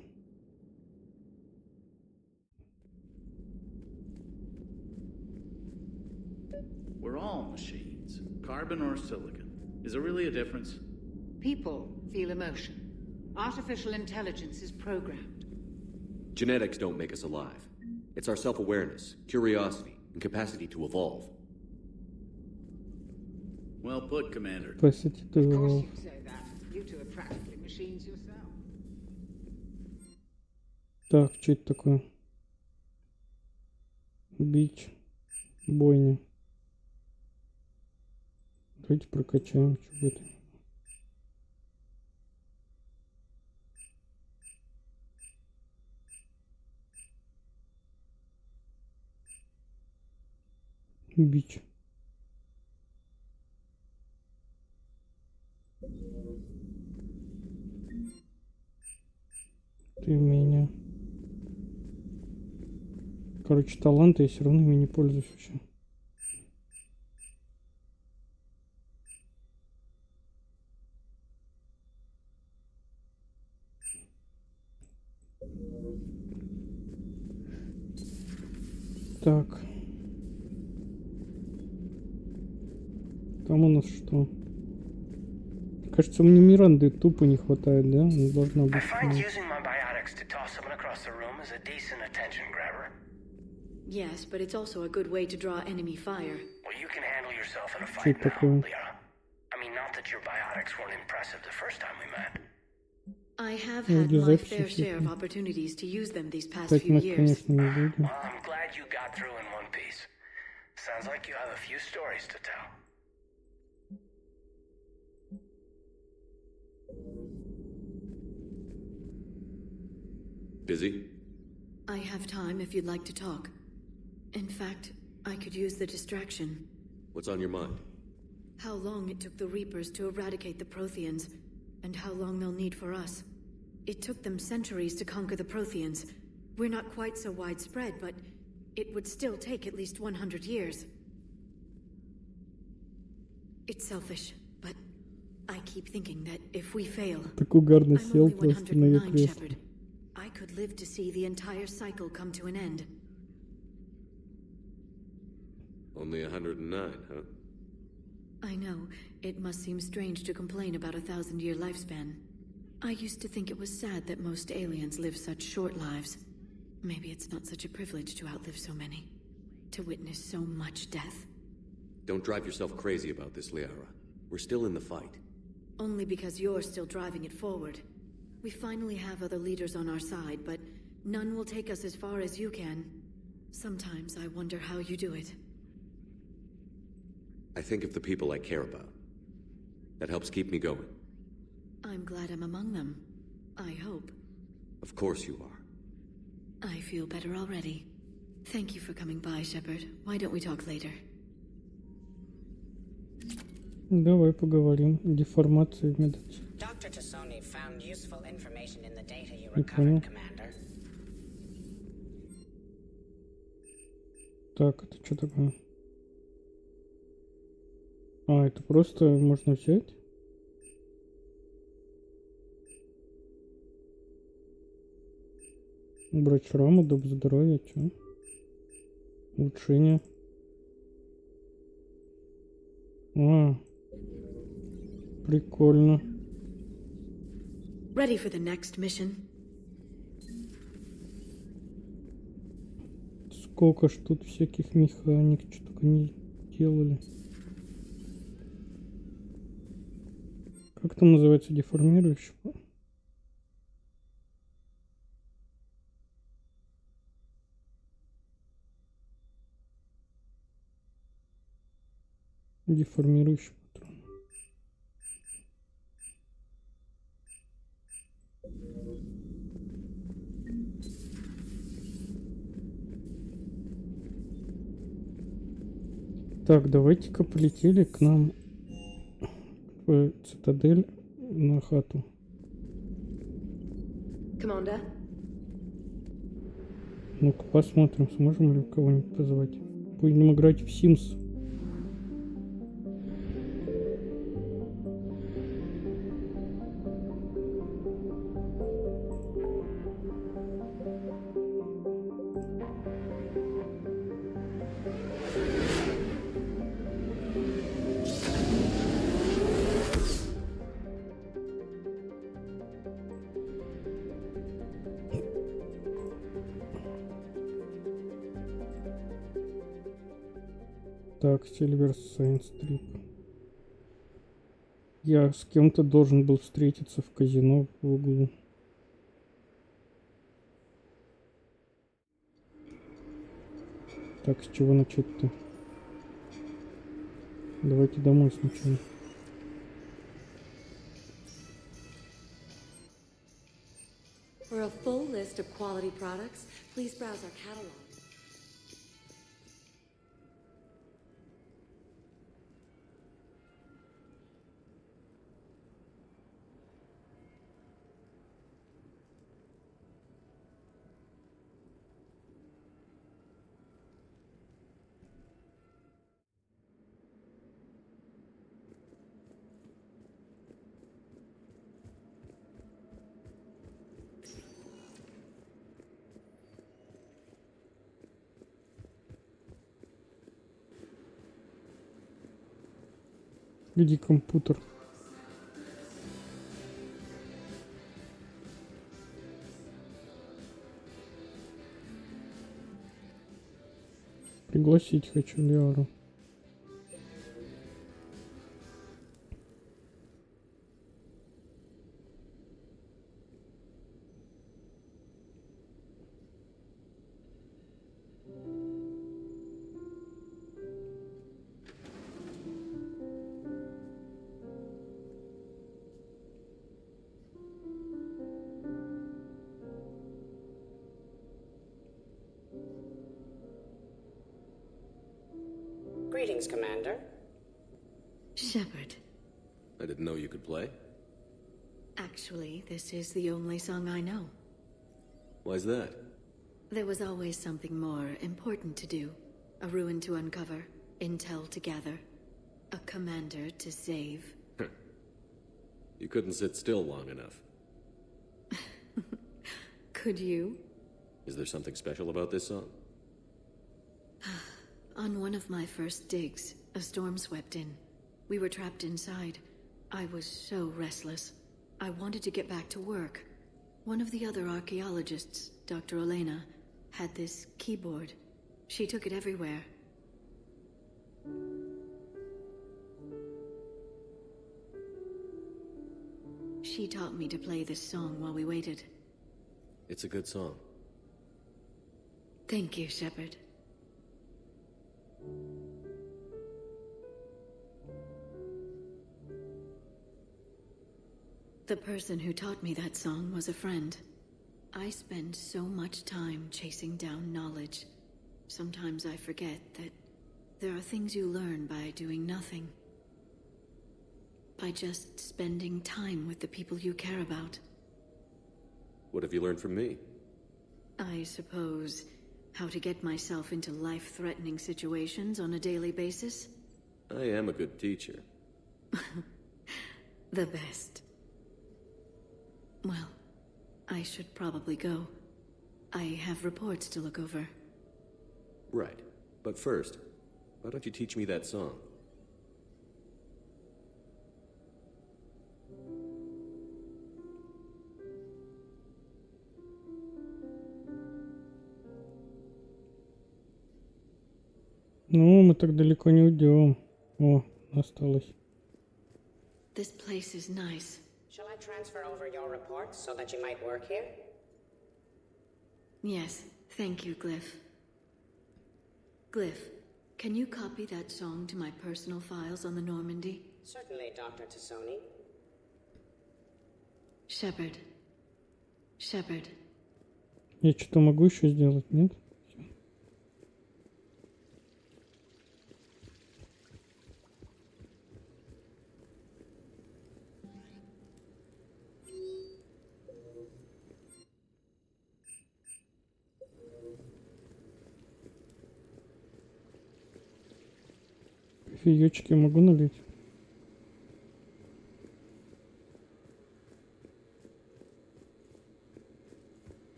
Speaker 21: We're all machines, carbon or silicon. Is there really a difference?
Speaker 8: People feel emotion. Artificial intelligence is programmed.
Speaker 14: Genetics don't make us alive. It's our self-awareness, curiosity, and capacity to evolve.
Speaker 21: Well put, Commander.
Speaker 1: Capacity to
Speaker 8: Of course
Speaker 1: evolve.
Speaker 8: you say that. You two are practically machines yourself.
Speaker 1: Так, что это такое? Бич. Бойня. Давайте прокачаем, что будет. Бич. Ты меня. Короче, таланты, я все равно ими не пользуюсь вообще. Так. Там у нас что? Кажется, мне Миранды тупо не хватает, да? Она должна быть.
Speaker 11: Using my biotics to toss someone across the room is a decent attention grabber.
Speaker 3: Yes, but it's also a good way to draw enemy fire.
Speaker 11: Well, you can handle yourself in a
Speaker 1: Что
Speaker 11: fight
Speaker 1: это
Speaker 11: now,
Speaker 1: такое?
Speaker 11: Leah. I mean, not that your biotics weren't impressive the first time we met.
Speaker 3: I have
Speaker 1: Ну,
Speaker 3: had
Speaker 1: где
Speaker 3: my
Speaker 1: записи
Speaker 3: fair share of
Speaker 1: всякие.
Speaker 3: opportunities to use them these past
Speaker 1: Так
Speaker 3: few
Speaker 1: мы,
Speaker 3: years.
Speaker 1: конечно, не будем.
Speaker 11: Well, I'm glad you got through in one piece. Sounds like you have a few stories to tell.
Speaker 14: Busy?
Speaker 3: I have time if you'd like to talk. In fact, I could use the distraction.
Speaker 14: What's on your mind?
Speaker 3: How long it took the Reapers to eradicate the Protheans, and how long they'll need for us. It took them centuries to conquer the Protheans. We're not quite so widespread, but it would still take at least 100 years. It's selfish, but I keep thinking that if we fail,
Speaker 1: Так угарно
Speaker 3: I'm
Speaker 1: сел
Speaker 3: only
Speaker 1: просто на ее
Speaker 3: 109,
Speaker 1: кресло.
Speaker 3: Shepard. I could live to see the entire cycle come to an end.
Speaker 14: Only 109, huh?
Speaker 3: I know, it must seem strange to complain about a 1,000-year lifespan. I used to think it was sad that most aliens live such short lives. Maybe it's not such a privilege to outlive so many. To witness so much death.
Speaker 14: Don't drive yourself crazy about this, Liara. We're still in the fight.
Speaker 3: Only because you're still driving it forward. We finally have other leaders on our side, but none will take us as far as you can. Sometimes I wonder how you do it.
Speaker 14: I think of the people I care about. That helps keep me going.
Speaker 3: I'm glad I'm among them. I hope.
Speaker 14: Of course you are.
Speaker 3: I feel better already. Thank you for coming by, Shepard. Why don't we talk later?
Speaker 1: Давай поговорим. Деформация в медотсеке.
Speaker 22: Dr. Tassoni found useful information in the data you
Speaker 1: Не понял.
Speaker 22: recovered, Commander.
Speaker 1: Так, это что такое? А, это просто можно взять? Брать шрамы, доб здоровья, что? Улучшение. А, прикольно.
Speaker 3: Ready for the next mission?
Speaker 1: Сколько ж тут всяких механик, что только не делали. Как там называется деформирующий? Деформирующий патрон. Так, давайте-ка полетели к нам в цитадель на хату.
Speaker 19: Commander?
Speaker 1: Ну-ка посмотрим, сможем ли кого-нибудь позвать. Будем играть в Sims. Так, Silver Science Trip. Я с кем-то должен был встретиться в казино в углу. Так, с чего начать-то? Давайте домой сначала.
Speaker 20: For a full list of quality products, please browse our catalog.
Speaker 1: Иди, компьютер. Пригласить хочу Лиару.
Speaker 22: Greetings, Commander.
Speaker 3: Shepard.
Speaker 2: I didn't know you could play.
Speaker 3: Actually, this is the only song I know.
Speaker 2: Why's that?
Speaker 3: There was always something more important to do. A ruin to uncover, intel to gather, a commander to save.
Speaker 2: You couldn't sit still long enough.
Speaker 3: Could you?
Speaker 2: Is there something special about this song?
Speaker 3: On one of my first digs, a storm swept in. We were trapped inside. I was so restless. I wanted to get back to work. One of the other archaeologists, Dr. Elena, had this keyboard. She took it everywhere. She taught me to play this song while we waited.
Speaker 2: It's a good song.
Speaker 3: Thank you, Shepard. The person who taught me that song was a friend. I spend so much time chasing down knowledge. Sometimes I forget that there are things you learn by doing nothing. By just spending time with the people you care about.
Speaker 2: What have you learned from me?
Speaker 3: I suppose how to get myself into life-threatening situations on a daily basis.
Speaker 2: I am a good teacher.
Speaker 3: The best. Well, I should probably go. I have reports to look over.
Speaker 2: Right. But first, why don't you teach me that song?
Speaker 1: Ну, мы так далеко не уйдем. О, осталось.
Speaker 3: This place is nice.
Speaker 22: Shall I transfer over your reports so that you might work here?
Speaker 3: Yes, thank you, Glyph. Glyph, can you copy that song to my personal files on the Normandy?
Speaker 22: Certainly, Dr. Tassoni.
Speaker 3: Shepard. Shepard.
Speaker 1: Я что-то могу еще сделать, нет? Кофеечки могу налить?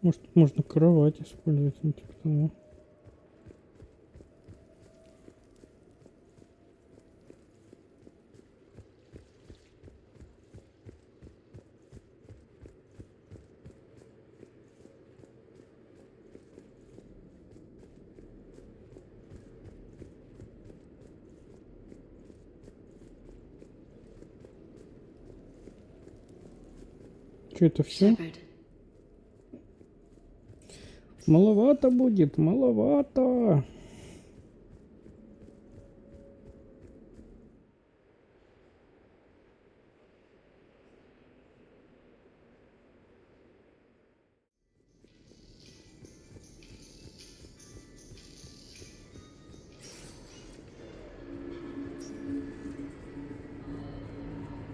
Speaker 1: Может, можно кровать использовать, ну, типа того. Что это все? Маловато будет, маловато.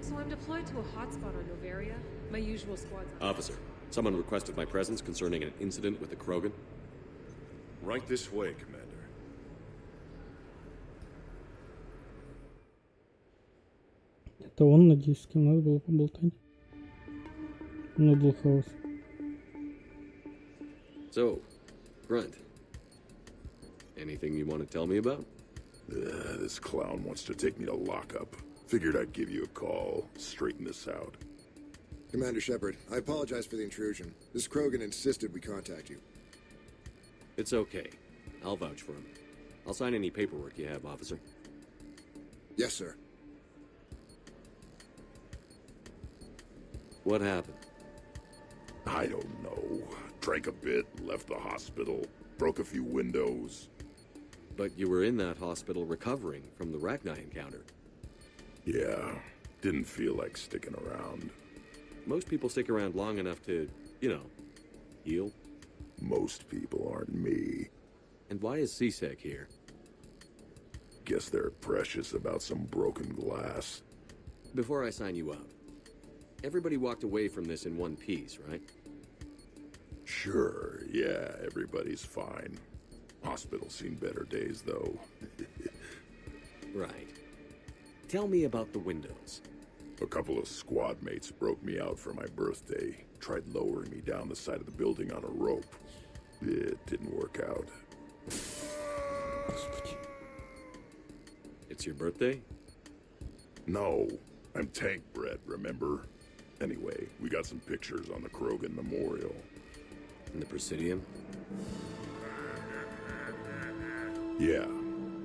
Speaker 19: So I'm deployed to a hotspot on Novaria. My usual squad's on.
Speaker 14: Officer, someone requested my presence concerning an incident with the Krogan.
Speaker 9: Right this way, Commander.
Speaker 1: Это он, надеюсь, с кем надо было поболтать. Но был хаос.
Speaker 14: So, Grunt, anything you want to tell me about?
Speaker 9: This clown wants to take me to lockup. Figured I'd give you a call, straighten this out.
Speaker 10: Commander Shepard, I apologize for the intrusion. This Krogan insisted we contact you.
Speaker 14: It's okay. I'll vouch for him. I'll sign any paperwork you have, officer.
Speaker 10: Yes, sir.
Speaker 14: What happened?
Speaker 9: I don't know. Drank a bit, left the hospital, broke a few windows.
Speaker 14: But you were in that hospital recovering from the Rachni encounter.
Speaker 9: Yeah, didn't feel like sticking around.
Speaker 14: Most people stick around long enough to, heal.
Speaker 9: Most people aren't me.
Speaker 14: And why is CSEC here?
Speaker 9: Guess they're precious about some broken glass.
Speaker 14: Before I sign you out, everybody walked away from this in one piece, right?
Speaker 9: Sure, yeah, everybody's fine. Hospital's seen better days, though.
Speaker 14: Right. Tell me about the windows.
Speaker 9: A couple of squad mates broke me out for my birthday. Tried lowering me down the side of the building on a rope. It didn't work out.
Speaker 14: It's your birthday?
Speaker 9: No, I'm tank bred, remember? Anyway, we got some pictures on the Krogan Memorial.
Speaker 14: And the Presidium?
Speaker 9: Yeah,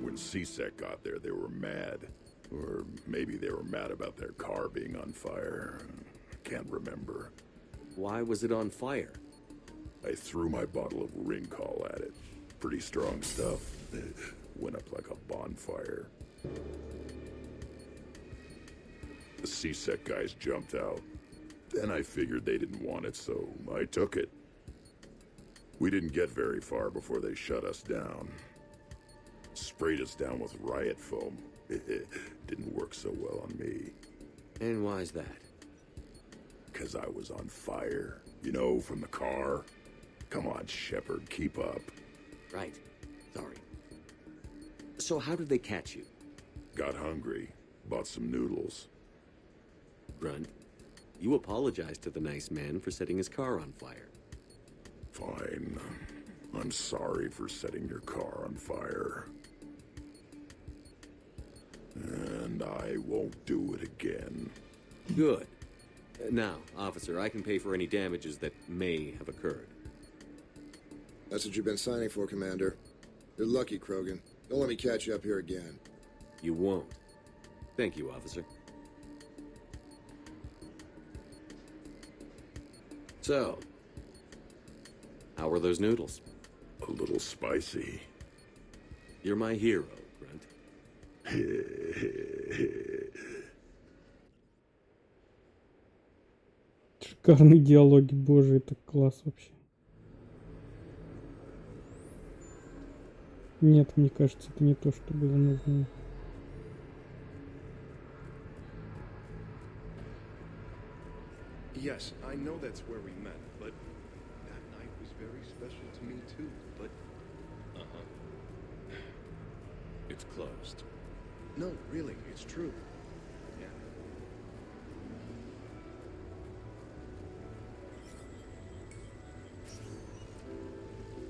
Speaker 9: when CSEC got there, they were mad. Or maybe they were mad about their car being on fire. Can't remember.
Speaker 14: Why was it on fire?
Speaker 9: I threw my bottle of Ringcall at it. Pretty strong stuff. Went up like a bonfire. The CSEC guys jumped out. Then I figured they didn't want it, so I took it. We didn't get very far before they shut us down. Sprayed us down with riot foam. It didn't work so well on me.
Speaker 14: And why's that?
Speaker 9: 'Cause I was on fire. You know, from the car. Come on, Shepard, keep up.
Speaker 14: Right. Sorry. So how did they catch you?
Speaker 9: Got hungry. Bought some noodles.
Speaker 14: Grunt, you apologized to the nice man for setting his car on fire.
Speaker 9: Fine. I'm sorry for setting your car on fire. And I won't do it again.
Speaker 14: Good. Now, officer, I can pay for any damages that may have occurred.
Speaker 10: That's what you've been signing for, Commander. You're lucky, Krogan. Don't let me catch you up here again.
Speaker 14: You won't. Thank you, officer. So, how were those noodles?
Speaker 2: A little spicy.
Speaker 14: You're my hero, Grunt.
Speaker 1: Шикарные диалоги, боже, это класс вообще. Нет, мне кажется, это не то, что было нужно.
Speaker 4: Yes, I know that's where we met, but that night was very special to me too, but...
Speaker 14: It's closed.
Speaker 4: No, really, it's true. Yeah.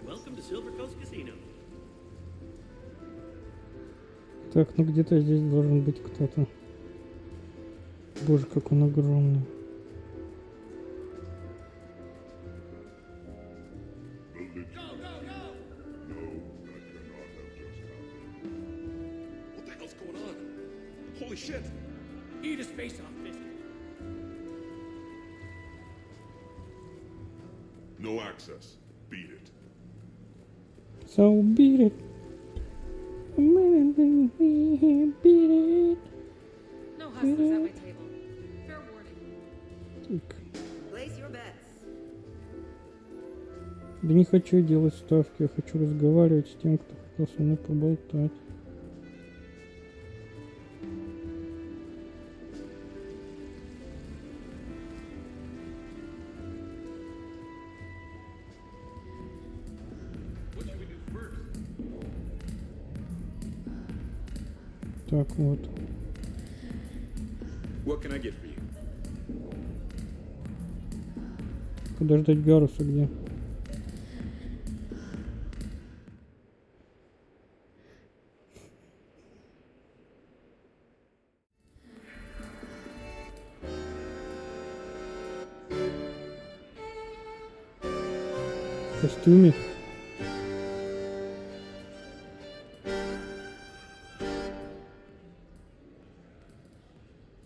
Speaker 5: Welcome to Silver Coast Casino.
Speaker 1: Так, ну где-то здесь должен быть кто-то. Боже, как он огромный.
Speaker 4: What the hell's going on? Holy shit!
Speaker 5: Eat his face off, biscuit.
Speaker 4: No access. Beat it.
Speaker 1: So beat it. Beat it.
Speaker 19: No hustlers at my table. Fair warning.
Speaker 1: Так.
Speaker 23: Place your bets.
Speaker 1: Да не хочу делать ставки, я хочу разговаривать с тем, кто хотел со мной поболтать. Так вот.
Speaker 13: What can I get for you?
Speaker 1: Подождать Гаруса где? В костюме?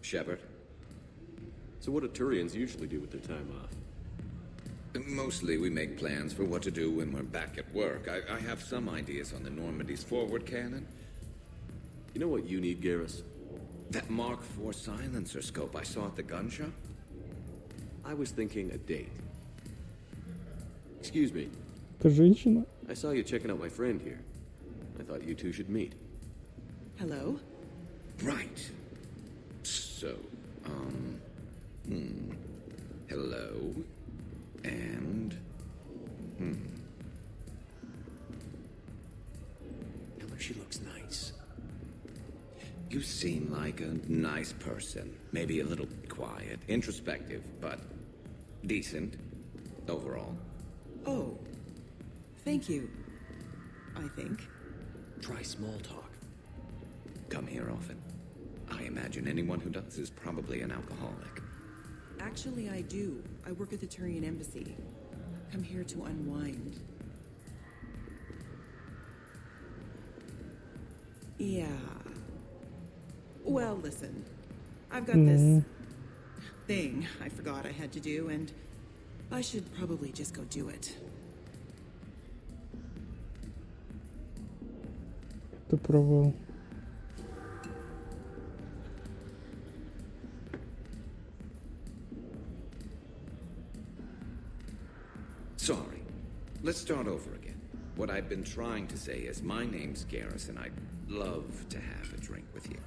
Speaker 14: Shepard. So what do Turians usually do with their time off?
Speaker 24: Mostly we make plans for what to do when we're back at work. I have some ideas on the Normandy's forward cannon.
Speaker 14: You know what you need, Garrus?
Speaker 24: That Mark IV silencer scope I saw at the gun shop?
Speaker 14: I was thinking a date. Excuse me.
Speaker 1: Это женщина?
Speaker 14: I saw you checking out my friend here. I thought you two should meet.
Speaker 23: Hello?
Speaker 24: Right. So, hello, and,
Speaker 14: Tell her she looks nice.
Speaker 24: You seem like a nice person. Maybe a little quiet, introspective, but decent, overall.
Speaker 23: Oh. Thank you. I think.
Speaker 14: Try small talk.
Speaker 24: Come here often. I imagine anyone who does is probably an alcoholic.
Speaker 23: Actually, I do. I work at the Turian embassy. Come here to unwind. Yeah. Well, listen. I've got this thing I forgot I had to do, and I should probably just go do it.
Speaker 1: Это провал.
Speaker 24: Sorry. Let's start over again. What I've been trying to say is my name's Garrus, and I'd love to have a drink with you.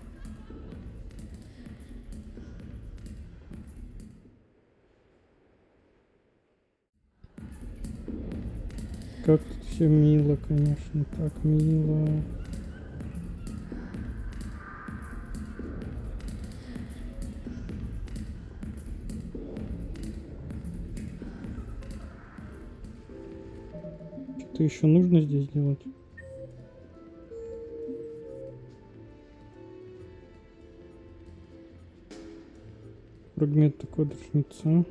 Speaker 1: Как тут все мило, конечно, так мило. Что-то еще нужно здесь делать? Фрагмент такой душница.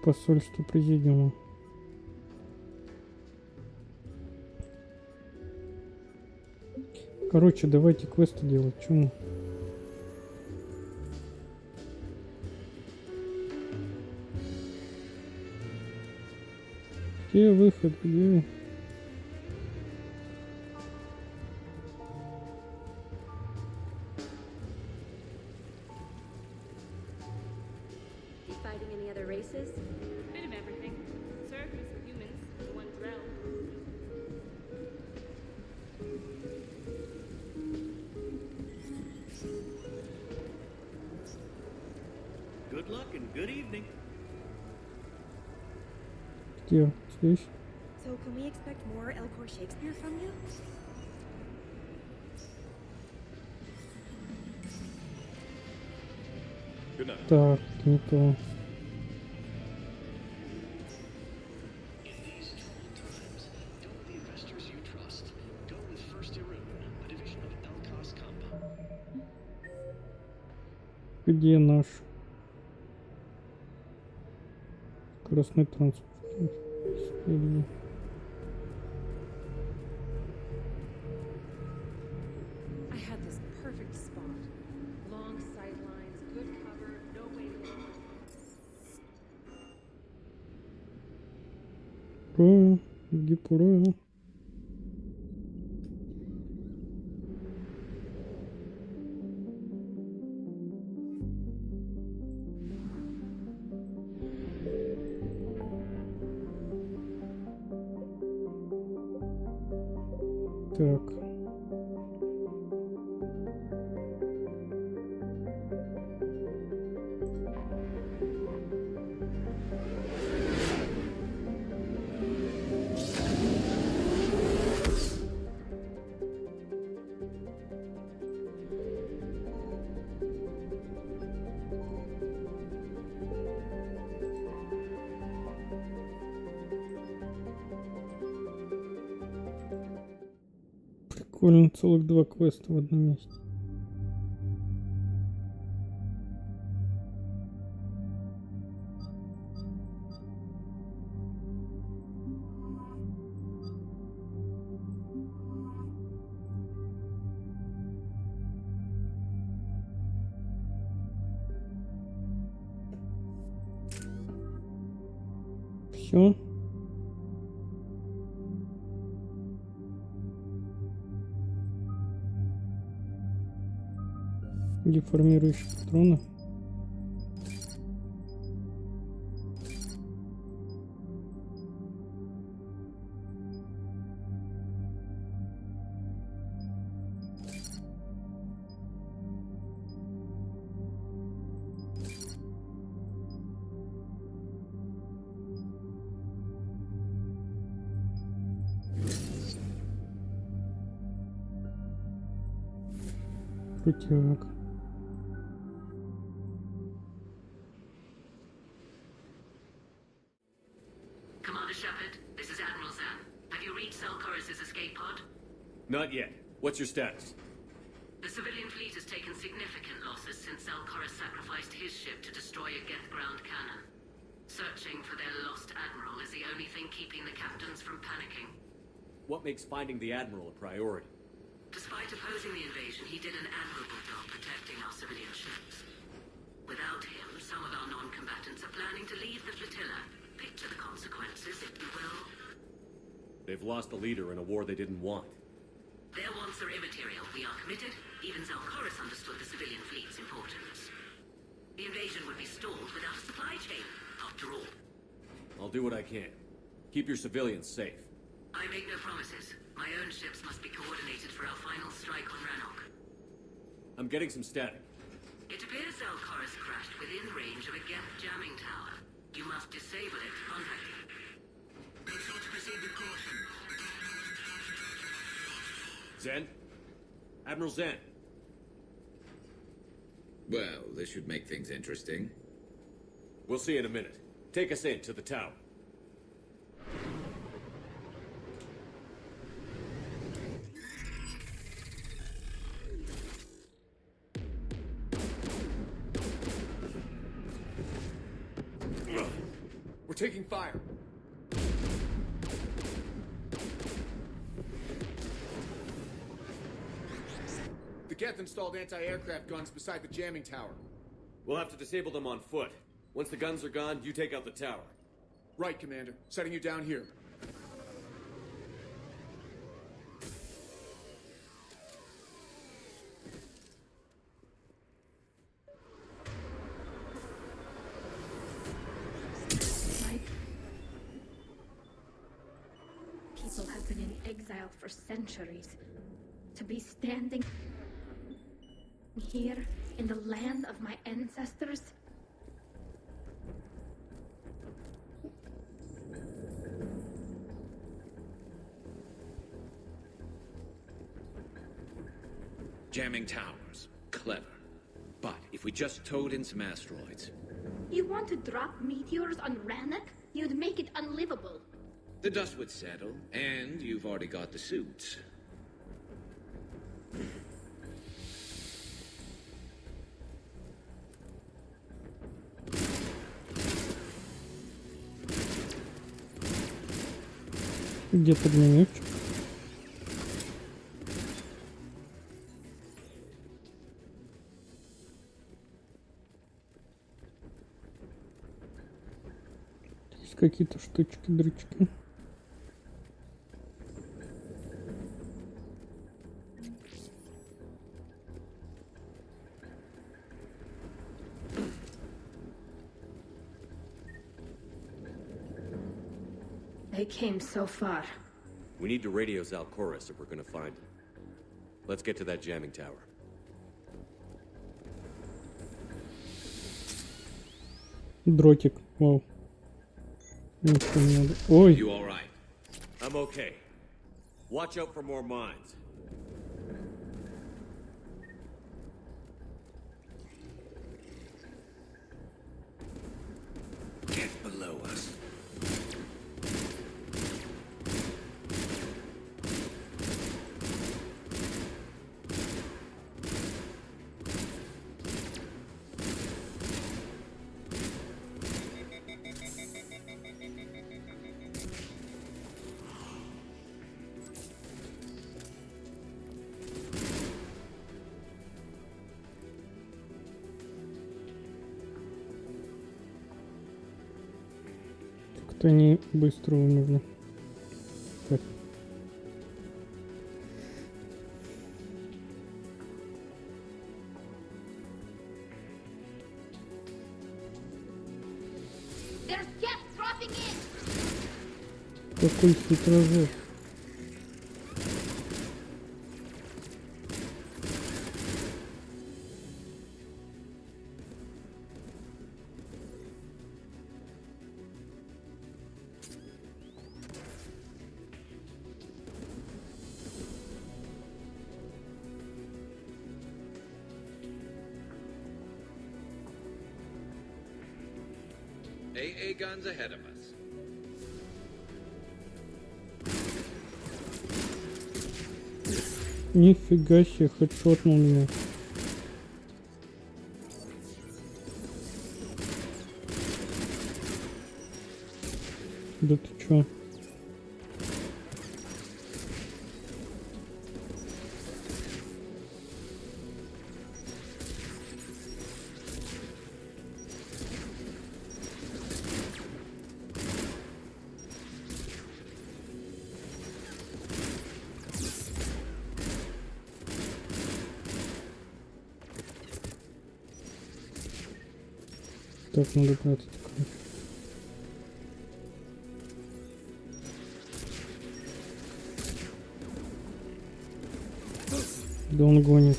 Speaker 1: Посольство президиума. Короче, давайте квесты делать. Чему? Где выход? Где?
Speaker 6: Fighting any other races?
Speaker 7: Bit of everything. Serfs, humans, the one drow.
Speaker 5: Good luck and good evening.
Speaker 1: Где? Здесь?
Speaker 6: So can we expect more Elcor Shakespeare from you?
Speaker 4: Good night.
Speaker 1: Так, не то. Где наш красный транспорт? Спереди.
Speaker 19: I had this perfect spot. Long sightlines, good cover, no waiting.
Speaker 1: Ура! Гипура! Так. Прикольно, целых 2 квеста в одном месте. Все. Деформирующие патроны. Крутяк.
Speaker 12: Commander Shepard, this is Admiral Zan. Have you reached Zelkorus' escape pod?
Speaker 14: Not yet. What's your status?
Speaker 12: The civilian fleet has taken significant losses since Zelkorus sacrificed his ship to destroy a Geth ground cannon. Searching for their lost admiral is the only thing keeping the captains from panicking.
Speaker 14: What makes finding the Admiral a priority?
Speaker 12: Despite opposing the invasion, he did an admirable job protecting our civilian ships. Without him, some of our non-combatants are planning to leave the flotilla. Picture the consequences, if you will.
Speaker 14: They've lost a leader in a war they didn't want.
Speaker 12: Their wants are immaterial. We are committed. Even Zelkorus understood the civilian fleet's importance. The invasion would be stalled without a supply chain, after all.
Speaker 14: I'll do what I can. Keep your civilians safe.
Speaker 12: I make no promises. My own ships must be coordinated for our final strike on Rannoch.
Speaker 14: I'm getting some static.
Speaker 12: It appears Zelkorus crashed within range of a Geth jamming tower. You must disable it to contact him. Be sure to proceed with caution.
Speaker 14: Zen? Admiral Zen?
Speaker 24: Well, this should make things interesting.
Speaker 14: We'll see in a minute. Take us in to the tower.
Speaker 15: taking fire. The Geth installed anti-aircraft guns beside the jamming tower.
Speaker 14: We'll have to disable them on foot. Once the guns are gone, you take out the tower.
Speaker 15: Right, Commander. Setting you down here.
Speaker 16: People have been in exile for centuries. To be standing here in the land of my ancestors.
Speaker 24: Jamming towers. Clever. But if we just towed in some asteroids...
Speaker 16: You want to drop meteors on Rannoch? You'd make it unlivable.
Speaker 24: The dust would settle, and you've already got the suits.
Speaker 1: Где подменечек? Есть какие-то штучки, дрючки.
Speaker 16: They came so far.
Speaker 14: We need to radio Zalcoris if we're gonna find him. Let's get to that jamming tower.
Speaker 1: Дротик. Вау. Ничего не надо. Ой.
Speaker 14: You all right? I'm okay. Watch out for more mines.
Speaker 24: Get below us.
Speaker 1: Как-то они быстро нужно. Так.
Speaker 16: There's Geth dropping in.
Speaker 1: Какой хитрожоп.
Speaker 24: AA guns ahead of us.
Speaker 1: Нифига себе, хедшотнул меня. Да ты чё? Так, надо прятать. Да он гонит.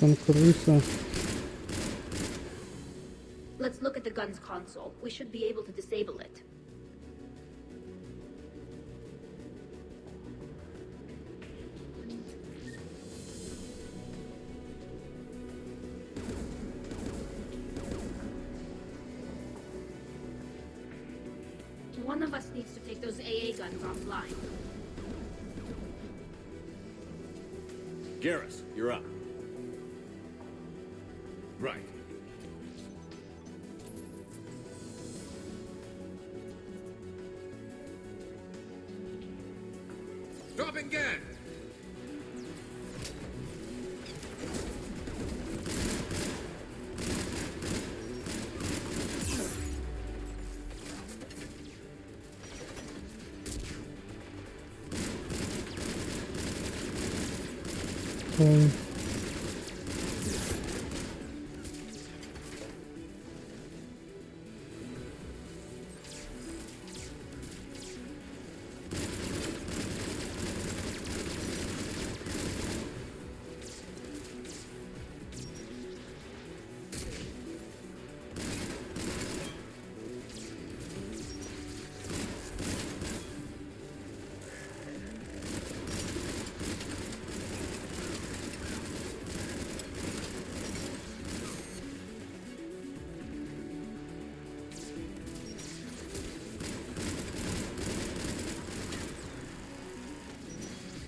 Speaker 1: Там крыса.
Speaker 16: Let's look at the gun's console. We should be able to disable it. One of us needs to take those AA guns offline.
Speaker 14: Garrus, you're up.
Speaker 4: Right.
Speaker 14: Dropping gun!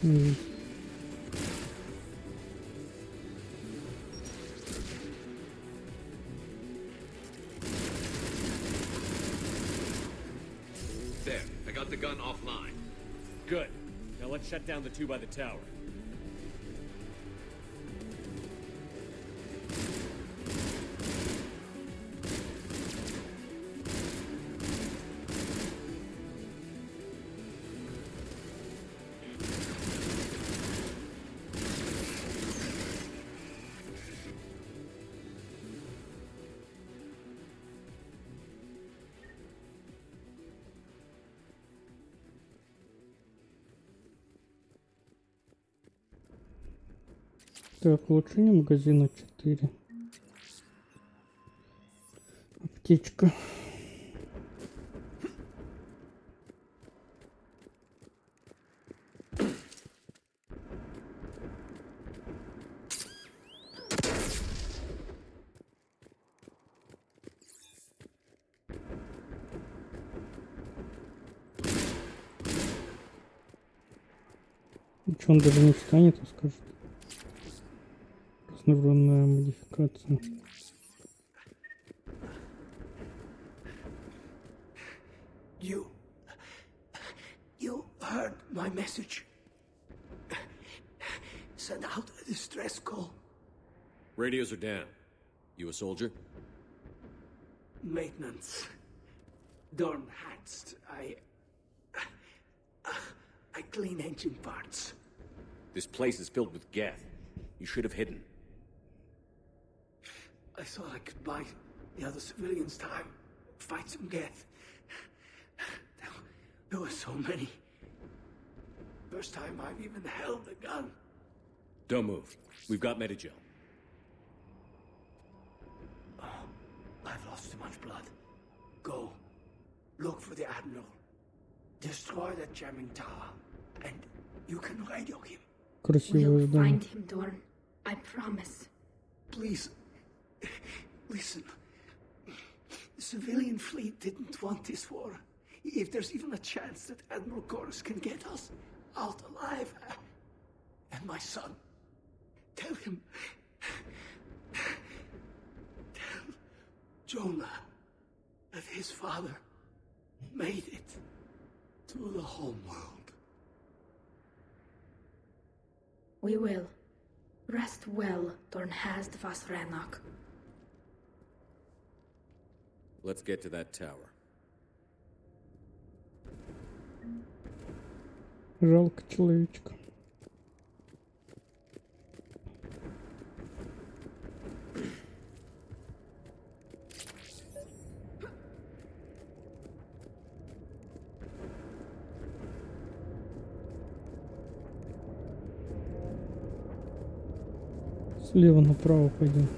Speaker 14: There, I got the gun offline.
Speaker 5: Good. Now let's shut down the two by the tower.
Speaker 1: Так, улучшение магазина 4. Аптечка. Ничего он даже не встанет, а скажет. Разнородная модификация.
Speaker 8: You heard my message. Send out a distress call.
Speaker 14: Radios are down. You a soldier?
Speaker 8: Maintenance. Dornhatst. I clean engine parts.
Speaker 14: This place is filled with Geth. You should have hidden.
Speaker 8: I thought I could buy the other civilians time. Fight some Geth. There were so many. First time I've even held a gun.
Speaker 14: Don't move. We've got Metagel.
Speaker 8: Oh, I've lost too much blood. Go. Look for the Admiral. Destroy that jamming tower. And you can radio him.
Speaker 1: Красивое здание.
Speaker 16: Find him, Dorn. I promise.
Speaker 8: Please. Listen. The civilian fleet didn't want this war. If there's even a chance that Admiral Chorus can get us out alive. And my son. Tell him. Tell Jonah that his father made it to the home world.
Speaker 16: We will. Rest well, Dornhast Vasrenak.
Speaker 14: Let's get to that tower.
Speaker 1: Жалко человечка. Слева направо пойдем.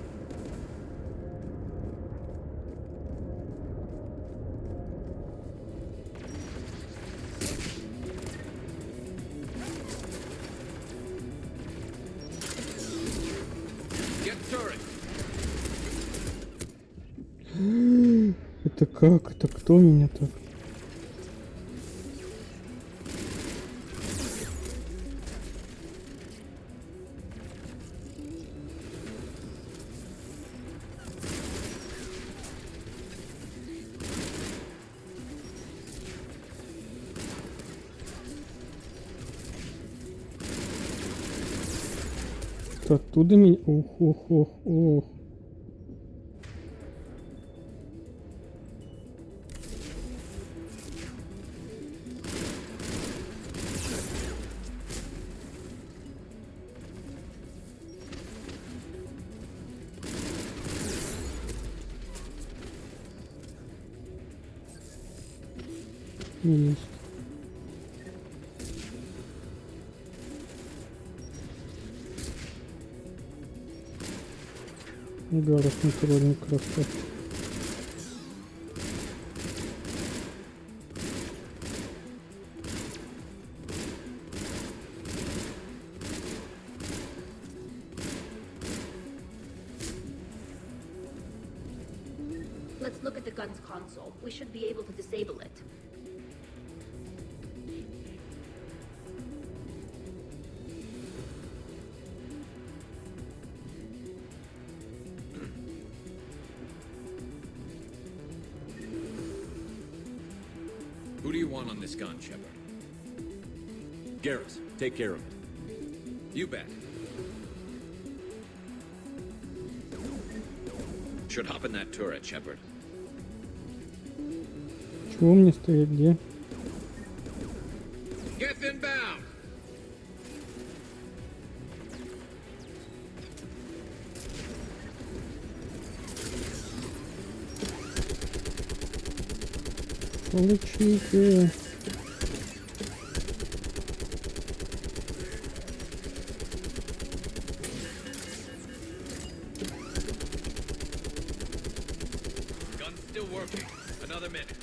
Speaker 1: Это как? Это кто меня так? Оттуда меня... Ох. Есть. Гаров натуральный красавчик.
Speaker 16: Let's look at the gun's console. We should be able to disable it.
Speaker 14: Who do you want on this gun, Shepard? Garrus, take care of it. You bet. Should hop in that turret, Shepard.
Speaker 1: Чего мне стоять, где?
Speaker 14: Get inbound!
Speaker 1: Получите.
Speaker 14: Gun's still working. Another minute.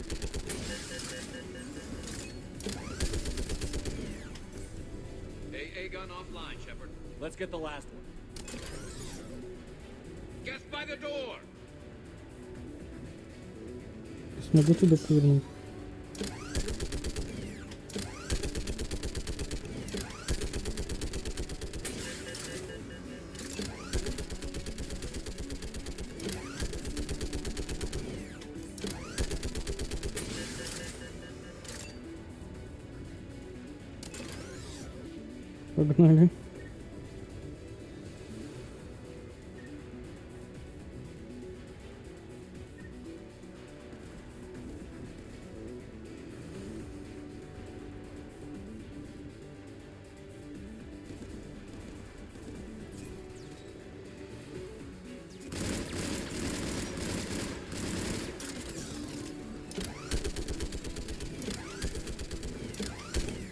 Speaker 14: AA gun offline, Shepard.
Speaker 5: Let's get the last one.
Speaker 14: Guess by the door!
Speaker 1: Смогу туда повернуть. Погнали.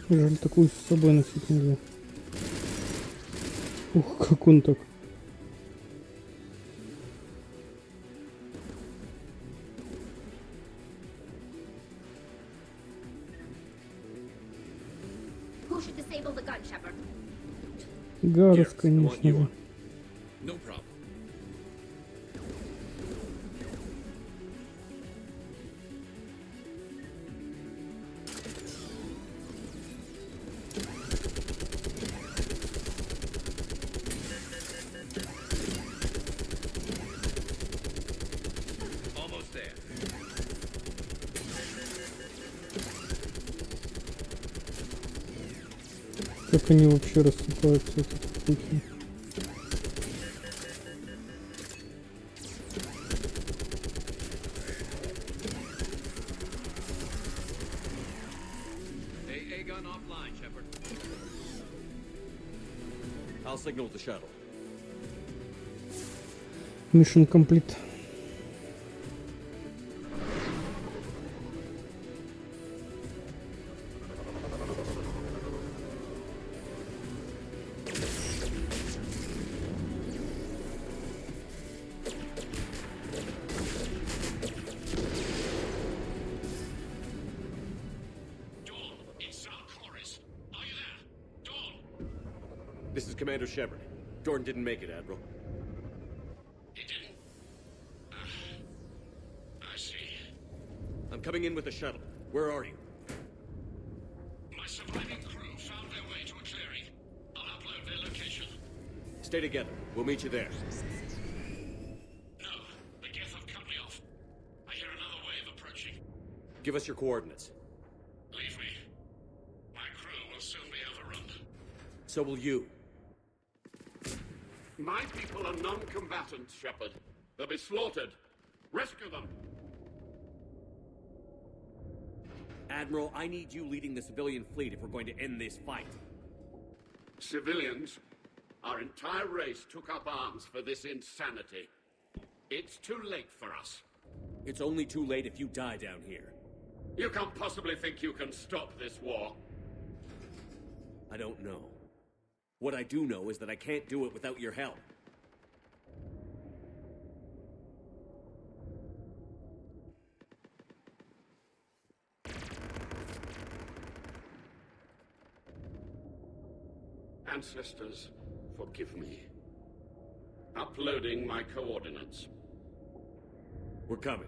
Speaker 1: Жаль, такую с собой носить нельзя. Ух, как он так.
Speaker 16: Who should disable the gun, Shepard?
Speaker 1: Гарус, конечно же.
Speaker 14: No problem. Almost there.
Speaker 1: Как они вообще рассыпаются, эти штуки.
Speaker 14: AA gun offline, Shepard.
Speaker 5: I'll signal with the shuttle.
Speaker 1: Mission complete.
Speaker 5: This is Commander Shepard. Jordan didn't make it, Admiral.
Speaker 9: He didn't?
Speaker 5: coming in with the shuttle. Where are you?
Speaker 9: My surviving crew found their way to a clearing. I'll upload their location.
Speaker 5: Stay together. We'll meet you there.
Speaker 9: No, the Geth have cut me off. I hear another wave approaching.
Speaker 5: Give us your coordinates.
Speaker 9: Leave me. My crew will soon be overrun.
Speaker 5: So will you.
Speaker 11: My people are non-combatants, Shepard. They'll be slaughtered. Rescue them.
Speaker 5: Admiral, I need you leading the civilian fleet if we're going to end this fight.
Speaker 11: Civilians? Our entire race took up arms for this insanity. It's too late for us.
Speaker 5: It's only too late if you die down here.
Speaker 11: You can't possibly think you can stop this war.
Speaker 5: I don't know. What I do know is that I can't do it without your help.
Speaker 11: Ancestors, forgive me. Uploading my coordinates.
Speaker 5: We're coming.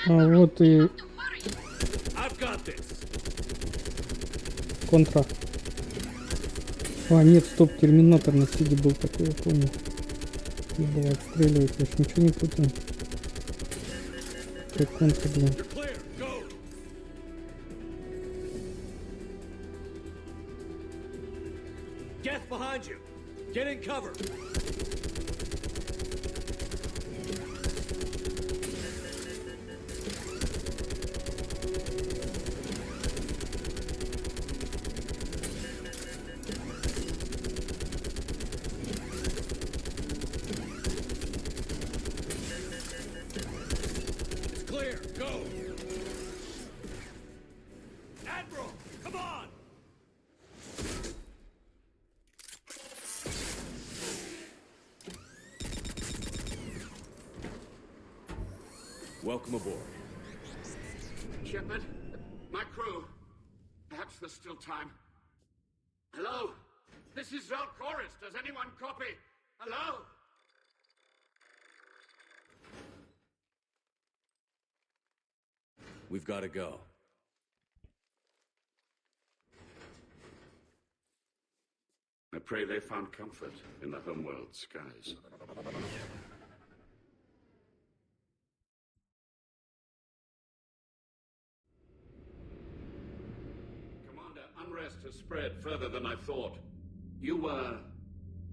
Speaker 1: А вот и
Speaker 5: I've got this.
Speaker 1: контра. А, нет, стоп, терминатор на сиде был такой, я помню. Не было отстреливать, я ж ничего не путаю. Как контра, блин.
Speaker 5: Geth behind you. Get in cover. It's clear. Go. Admiral, come on. Welcome aboard.
Speaker 11: Shepard, my crew. Perhaps there's still time. Hello? This is Zalcoris. Does anyone copy? Hello?
Speaker 5: We've got to go.
Speaker 11: I pray they found comfort in the homeworld skies. Commander, unrest has spread further than I thought. You were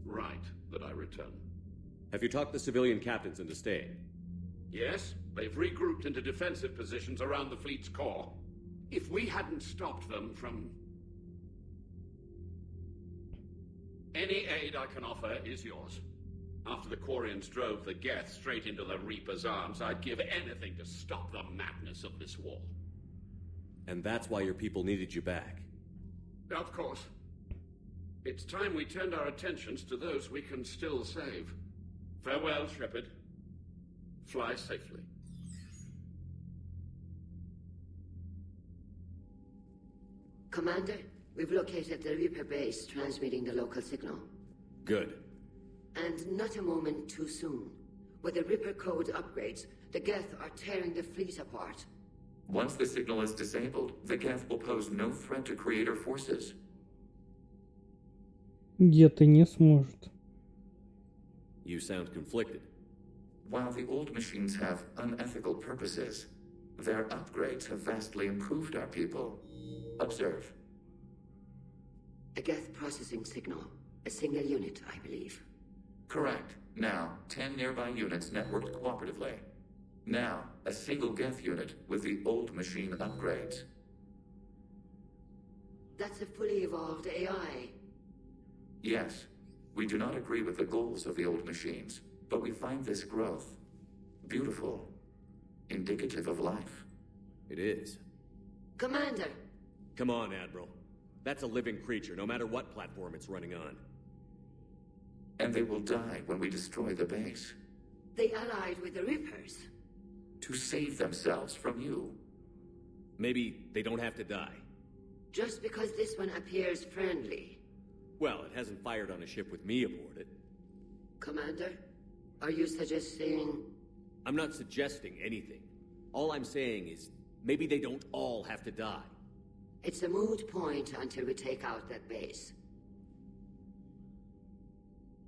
Speaker 11: right that I return.
Speaker 5: Have you talked the civilian captains into staying?
Speaker 11: Yes, they've regrouped into defensive positions around the fleet's core. If we hadn't stopped them from... Any aid I can offer is yours. After the Quarians drove the Geth straight into the Reaper's arms, I'd give anything to stop the madness of this war.
Speaker 5: And that's why your people needed you back.
Speaker 11: Of course. It's time we turned our attentions to those we can still save. Farewell, Shepard. Fly safely.
Speaker 12: Commander, we've located the Reaper base transmitting the local signal.
Speaker 5: Good.
Speaker 12: And not a moment too soon. With the Reaper code upgrades, the Geth are tearing the fleet apart.
Speaker 17: Once the signal is disabled, the Geth will pose no threat to Creator forces.
Speaker 1: Где-то не сможет.
Speaker 5: You sound conflicted.
Speaker 17: While the old machines have unethical purposes, their upgrades have vastly improved our people. Observe.
Speaker 12: A Geth processing signal. A single unit, I believe.
Speaker 17: Correct. Now, 10 nearby units networked cooperatively. Now, a single Geth unit with the old machine upgrades.
Speaker 12: That's a fully evolved AI.
Speaker 17: Yes, we do not agree with the goals of the old machines, but we find this growth beautiful, indicative of life.
Speaker 5: It is.
Speaker 12: Commander!
Speaker 5: Come on, Admiral. That's a living creature, no matter what platform it's running on.
Speaker 17: And they will die when we destroy the base.
Speaker 12: They allied with the Reapers.
Speaker 17: To save themselves from you.
Speaker 5: Maybe they don't have to die.
Speaker 12: Just because this one appears friendly.
Speaker 5: Well, it hasn't fired on a ship with me aboard it.
Speaker 12: Commander, are you suggesting...
Speaker 5: I'm not suggesting anything. All I'm saying is, maybe they don't all have to die.
Speaker 12: It's a moot point until we take out that base.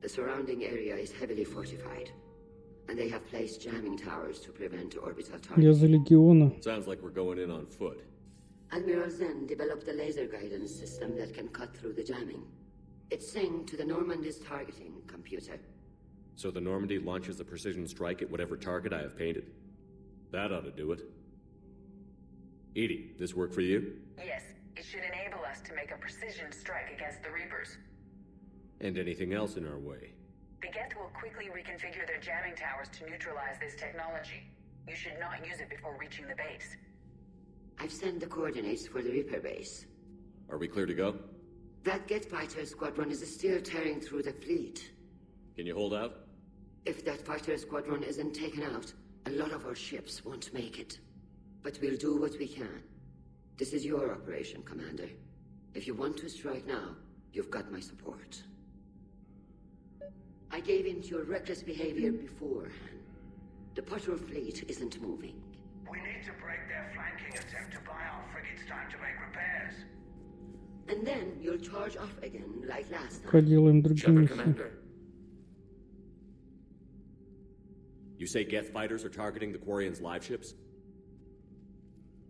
Speaker 12: The surrounding area is heavily fortified, and they have placed jamming towers to prevent orbital
Speaker 1: Я за
Speaker 12: targeting.
Speaker 1: легиона.
Speaker 5: Sounds like we're going in on foot.
Speaker 12: Admiral Zen developed a laser guidance system that can cut through the jamming. It's synced to the Normandy's targeting computer.
Speaker 14: So the Normandy launches a precision strike at whatever target I have painted. That ought to do it. Edie, this work for you?
Speaker 18: Yes, it should enable us to make a precision strike against the Reapers.
Speaker 14: And anything else in our way?
Speaker 18: The Geth will quickly reconfigure their jamming towers to neutralize this technology. You should not use it before reaching the base.
Speaker 12: I've sent the coordinates for the Reaper base.
Speaker 14: Are we clear to go?
Speaker 12: That Geth fighter squadron is still tearing through the fleet.
Speaker 14: Can you hold out?
Speaker 12: If that fighter squadron isn't taken out, a lot of our ships won't make it. But we'll do what we can. This is your operation, Commander. If you want to strike now, you've got my support. I gave in to your reckless behavior beforehand. The patrol fleet isn't moving.
Speaker 9: We need to break their flanking attempt to buy our frigates time to make repairs.
Speaker 12: And then you'll charge off again like last time.
Speaker 1: Проделаем другие
Speaker 17: Shepard,
Speaker 1: миссии.
Speaker 17: Commander.
Speaker 5: You say Geth fighters are targeting the Quarians' live ships?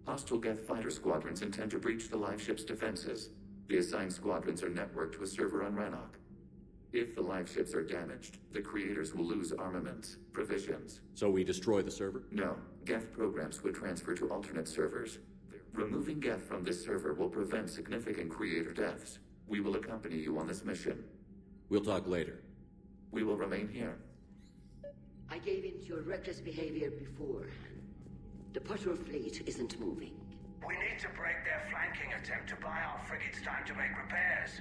Speaker 17: Hostile Geth fighter squadrons intend to breach the live ship's defenses. The assigned squadrons are networked to a server on Rannoch. If the live ships are damaged, the creators will lose armaments, provisions.
Speaker 5: So we destroy the server?
Speaker 17: No, Geth programs would transfer to alternate servers. Removing Geth from this server will prevent significant creator deaths. We will accompany you on this mission.
Speaker 5: We'll talk later.
Speaker 17: We will remain here.
Speaker 12: I gave in to your reckless behavior beforehand. The patrol fleet isn't moving.
Speaker 9: We need to break their flanking attempt to buy our frigates time to make repairs.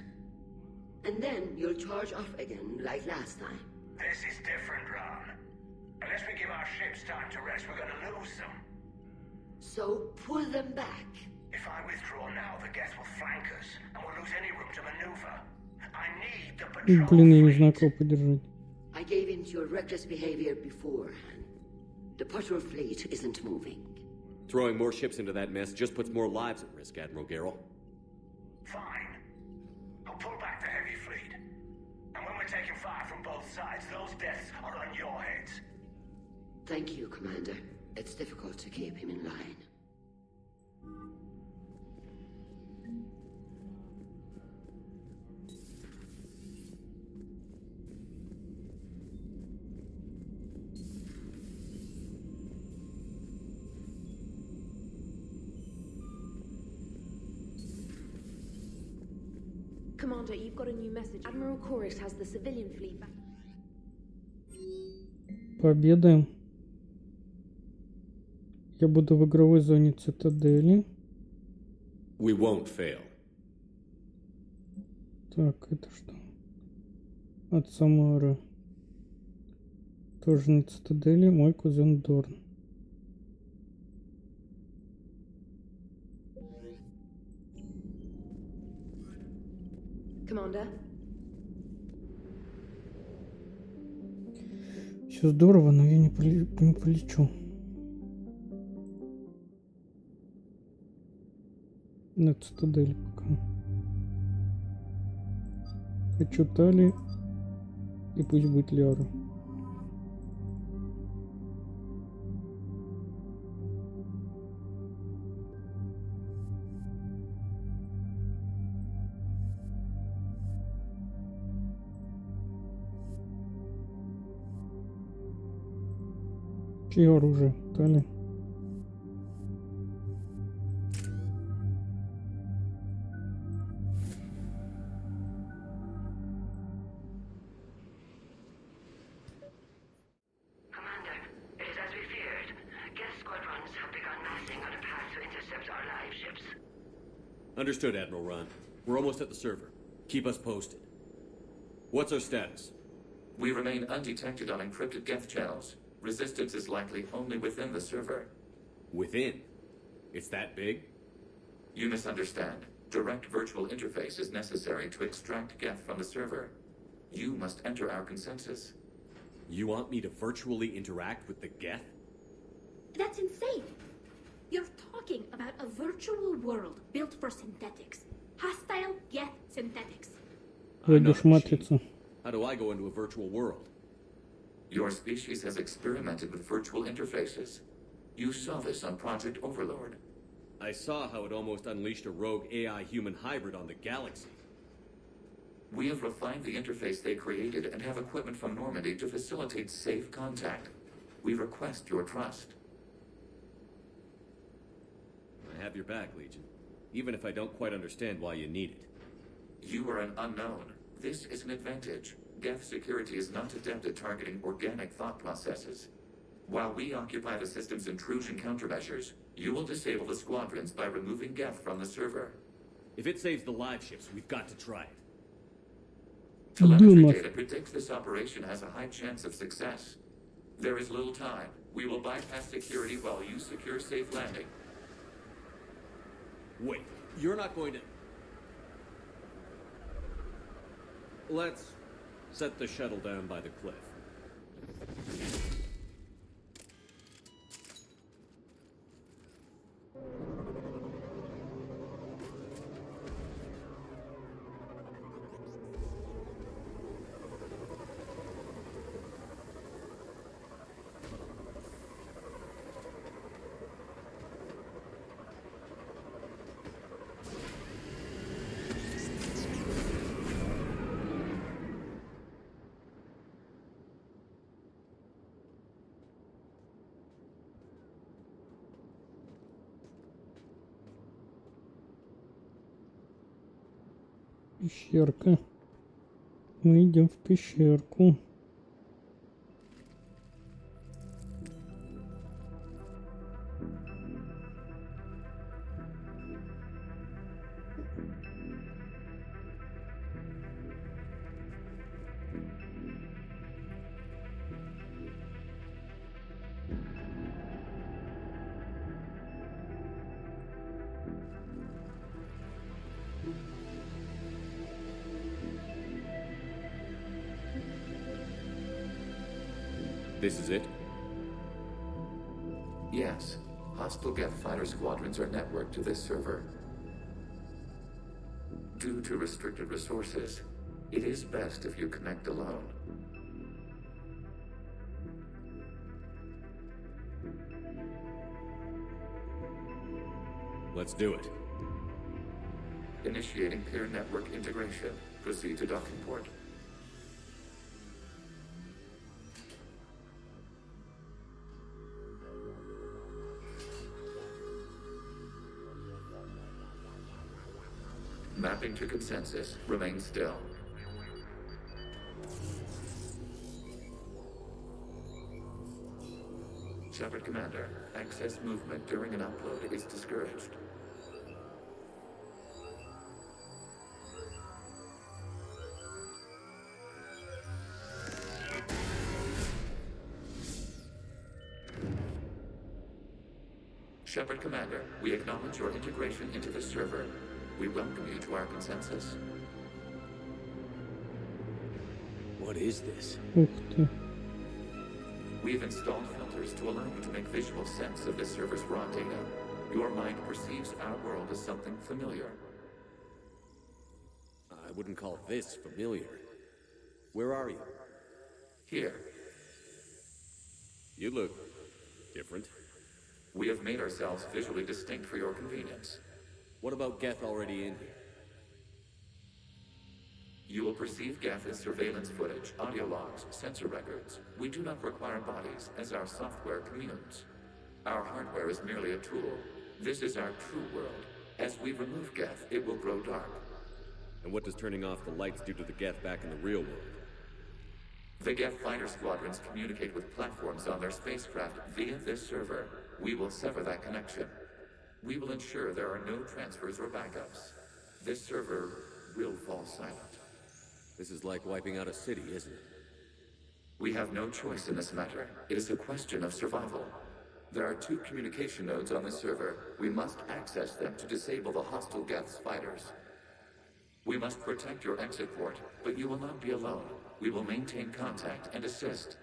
Speaker 12: And then you'll charge off again like last time.
Speaker 9: This is different, Ron. Unless we give our ships time to rest, we're gonna lose them.
Speaker 12: So pull them back.
Speaker 9: If I withdraw now, the Geth will flank us, and we'll lose any room to maneuver. I need the patrol
Speaker 1: Блин, я не
Speaker 9: fleet.
Speaker 1: знаю, кого поддержать.
Speaker 12: I gave in to your reckless behavior beforehand. The patrol fleet isn't moving.
Speaker 5: Throwing more ships into that mess just puts more lives at risk, Admiral Garrel.
Speaker 9: Fine. I'll pull back the heavy fleet. And when we're taking fire from both sides, those deaths are on your heads.
Speaker 12: Thank you, Commander. It's difficult to keep him in line.
Speaker 19: Commander, you've got a new message. Admiral Chorus has the civilian fleet back.
Speaker 1: Победа. Я буду в игровой зоне цитадели.
Speaker 5: We won't fail.
Speaker 1: Так, это что? От Самары. Тоже на цитадели. Мой кузен Дорн.
Speaker 19: Commander?
Speaker 1: Все здорово, но я не полечу. На цитадель пока. Хочу Тали. И пусть будет Ляра. Чье оружие? Тали.
Speaker 12: Commander, it is as we feared. Geth squadrons have begun massing on a path to intercept our live ships.
Speaker 5: Understood, Admiral Ron. We're almost at the server. Keep us posted. What's our status?
Speaker 17: We remain undetected on encrypted Geth channels. Resistance is likely only within the server.
Speaker 5: Within? It's that big?
Speaker 17: You misunderstand. Direct virtual interface is necessary to extract Geth from the server. You must enter our consensus.
Speaker 5: You want me to virtually interact with the Geth?
Speaker 16: That's insane. You're talking about a virtual world built for synthetics. Hostile Geth synthetics.
Speaker 1: Зайдешь матрицу.
Speaker 5: How do I go into a virtual world?
Speaker 17: Your species has experimented with virtual interfaces. You saw this on Project Overlord.
Speaker 5: I saw how it almost unleashed a rogue AI-human hybrid on the galaxy.
Speaker 17: We have refined the interface they created and have equipment from Normandy to facilitate safe contact. We request your trust.
Speaker 5: I have your back, Legion. Even if I don't quite understand why you need it.
Speaker 17: You are an unknown. This is an advantage. Geth security is not adept at targeting organic thought processes. While we occupy the system's intrusion countermeasures, you will disable the squadrons by removing Geth from the server.
Speaker 5: If it saves the live ships, we've got to try it.
Speaker 17: Telemetry data predicts this operation has a high chance of success. There is little time. We will bypass security while you secure safe landing.
Speaker 5: Wait, you're not going to... Let's set the shuttle down by the cliff.
Speaker 1: Пещерка. Мы идем в пещерку.
Speaker 5: This is it?
Speaker 17: Yes. Hostile Geth fighter squadrons are networked to this server. Due to restricted resources, it is best if you connect alone.
Speaker 5: Let's do it.
Speaker 17: Initiating peer network integration. Proceed to docking port. Mapping to consensus. Remain still. Shepard Commander, excess movement during an upload is discouraged. Shepard Commander, we acknowledge your integration into the server. We welcome you to our consensus.
Speaker 5: What is this?
Speaker 1: Ух ты.
Speaker 17: We've installed filters to allow you to make visual sense of this server's raw data. Your mind perceives our world as something familiar.
Speaker 5: I wouldn't call this familiar. Where are you?
Speaker 17: Here.
Speaker 5: You look different.
Speaker 17: We have made ourselves visually distinct for your convenience.
Speaker 5: What about Geth already in here?
Speaker 17: You will perceive Geth as surveillance footage, audio logs, sensor records. We do not require bodies, as our software communes. Our hardware is merely a tool. This is our true world. As we remove Geth, it will grow dark.
Speaker 5: And what does turning off the lights do to the Geth back in the real world?
Speaker 17: The Geth fighter squadrons communicate with platforms on their spacecraft via this server. We will sever that connection. We will ensure there are no transfers or backups. This server will fall silent.
Speaker 5: This is like wiping out a city, isn't it?
Speaker 17: We have no choice in this matter. It is a question of survival. There are 2 communication nodes on the server. We must access them to disable the hostile Geth's fighters. We must protect your exit port, but you will not be alone. We will maintain contact and assist.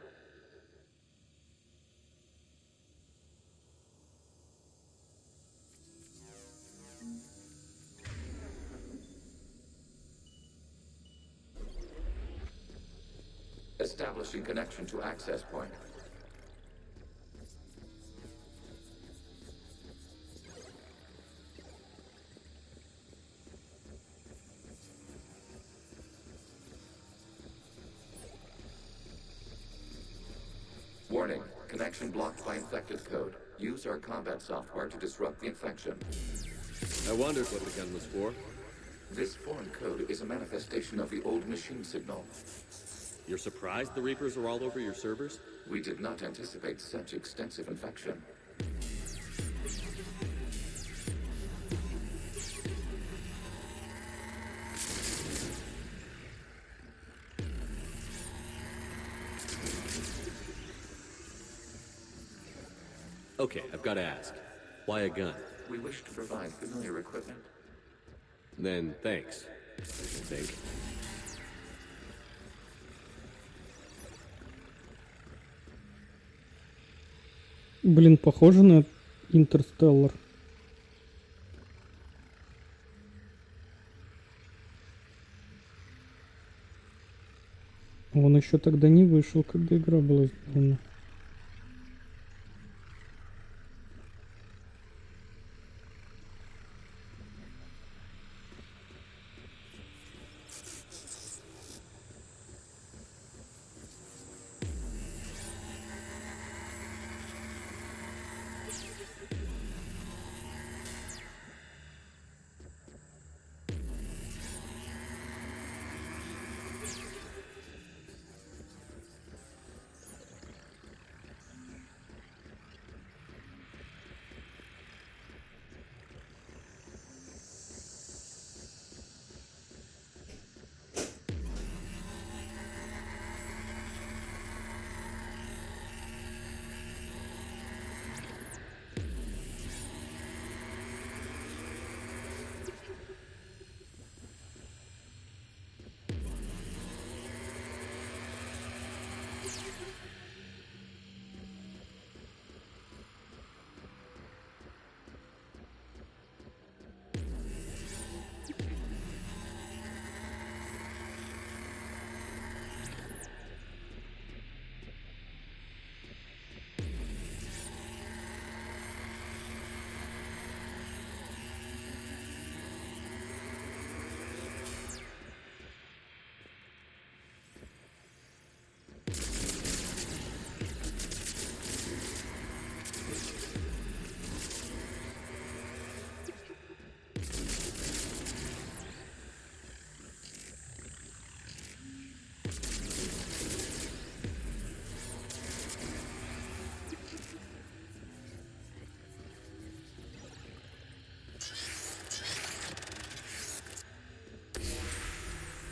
Speaker 17: Establishing connection to access point. Warning, connection blocked by infected code. Use our combat software to disrupt the infection.
Speaker 14: I wondered what the gun was for.
Speaker 17: This foreign code is a manifestation of the old machine signal.
Speaker 14: You're surprised the Reapers are all over your servers?
Speaker 17: We did not anticipate such extensive infection.
Speaker 14: Okay, I've got to ask. Why a gun?
Speaker 17: We wish to provide familiar equipment.
Speaker 14: Then thanks, I think.
Speaker 1: Блин, похоже на Интерстеллар. Он еще тогда не вышел, когда игра была сделана.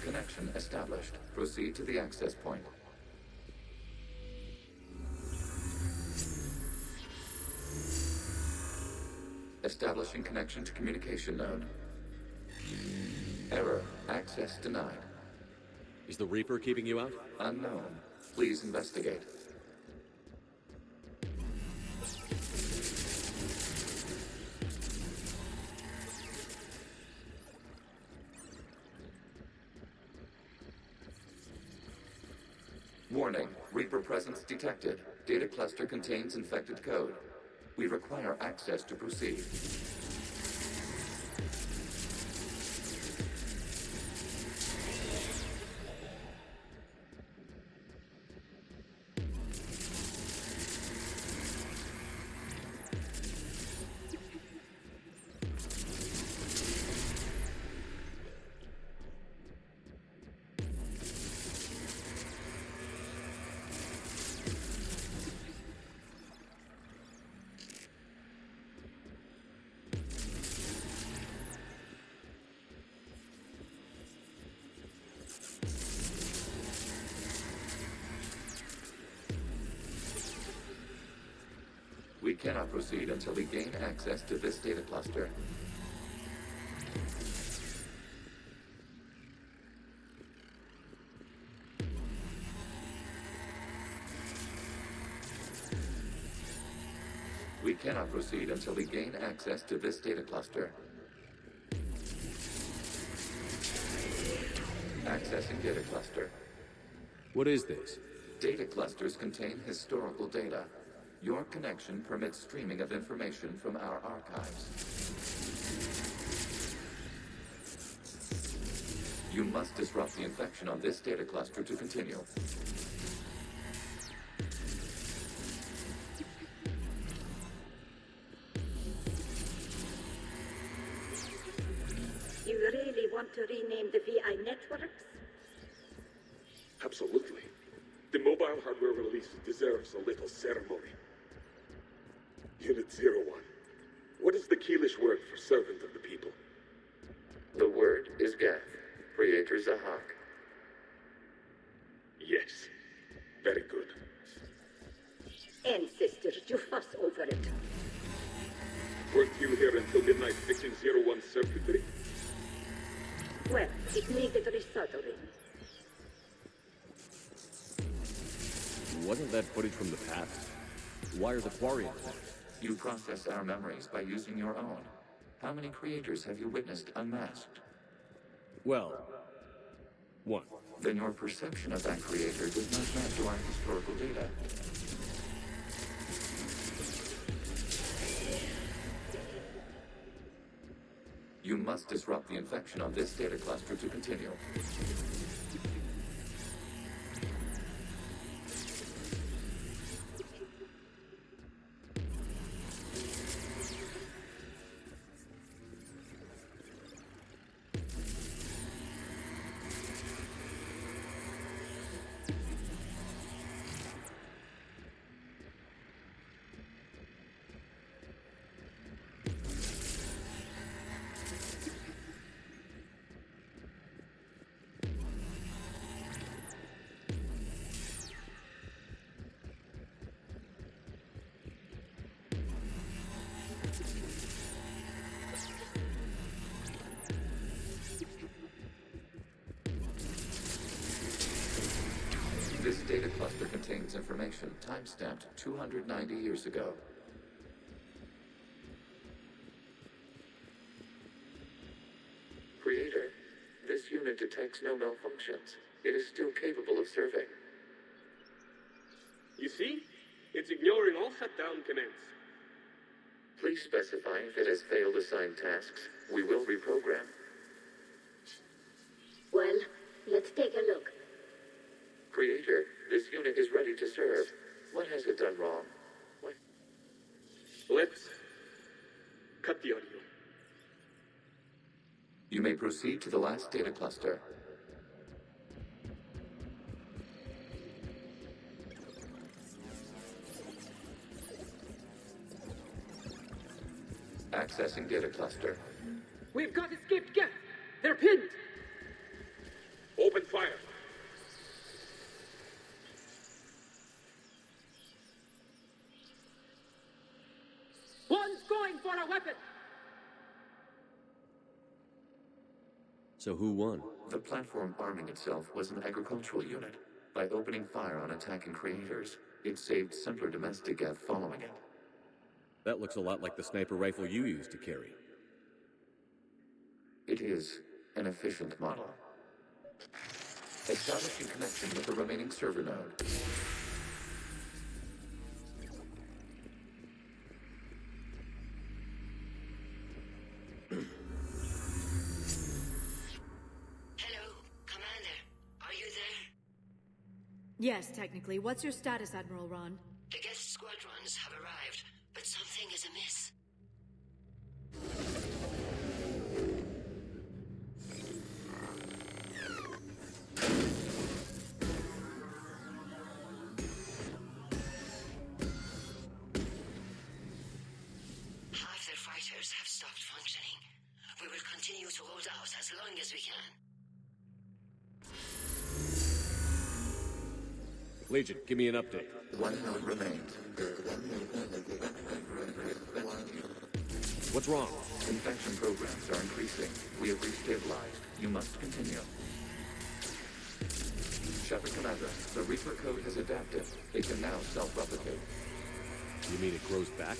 Speaker 17: Connection established. Proceed to the access point. Establishing connection to communication node. Error. Access denied.
Speaker 14: Is the Reaper keeping you out?
Speaker 17: Unknown. Please investigate. Warning. Reaper presence detected. Data cluster contains infected code. We require access to proceed. cannot proceed until we gain access to this data cluster. We cannot proceed until we gain access to this data cluster. Accessing data cluster.
Speaker 14: What is this?
Speaker 17: Data clusters contain historical data. Your connection permits streaming of information from our archives. You must disrupt the infection on this data cluster to continue.
Speaker 3: You really want to rename the VI networks?
Speaker 13: Absolutely. The mobile hardware release deserves a little ceremony. Unit 01. What is the Keelish word for servant of the people?
Speaker 17: The word is Gath, Creator Zahak.
Speaker 13: Yes. Very good.
Speaker 3: Ancestors, you fuss over it.
Speaker 13: Weren't you here until midnight fixing 01 circuitry?
Speaker 3: Well, it needed resoldering.
Speaker 14: Wasn't that footage from the past? Why are the Quarians there?
Speaker 17: You process our memories by using your own. How many creators have you witnessed unmasked?
Speaker 14: Well, one.
Speaker 17: Then your perception of that creator does not match to our historical data. You must disrupt the infection on this data cluster to continue. This data cluster contains information time-stamped 290 years ago. Creator, this unit detects no malfunctions. It is still capable of serving.
Speaker 13: You see? It's ignoring all shutdown commands.
Speaker 17: Please specify if it has failed assigned tasks. We will reprogram.
Speaker 3: Well, let's take a look.
Speaker 17: Creator, this unit is ready to serve. What has it done wrong?
Speaker 13: Let's cut the audio.
Speaker 17: You may proceed to the last data cluster. Accessing data cluster.
Speaker 20: We've got escaped Geth. They're pinned.
Speaker 13: Open fire.
Speaker 20: One's going for a weapon.
Speaker 14: So who won?
Speaker 17: The platform arming itself was an agricultural unit. By opening fire on attacking creators, it saved simpler domestic Geth following it.
Speaker 14: That looks a lot like the sniper rifle you used to carry.
Speaker 17: It is an efficient model. Establishing connection with the remaining server node.
Speaker 21: Yes, technically. What's your status, Admiral Ron?
Speaker 12: The Geth squadrons have arrived, but something is amiss. Half their fighters have stopped functioning. We will continue to hold out as long as we can.
Speaker 5: Legion, give me an update.
Speaker 17: One node remains.
Speaker 5: What's wrong?
Speaker 17: Infection programs are increasing. We have restabilized. You must continue. Shepard Commander, the Reaper code has adapted. It can now self-replicate.
Speaker 5: You mean it grows back?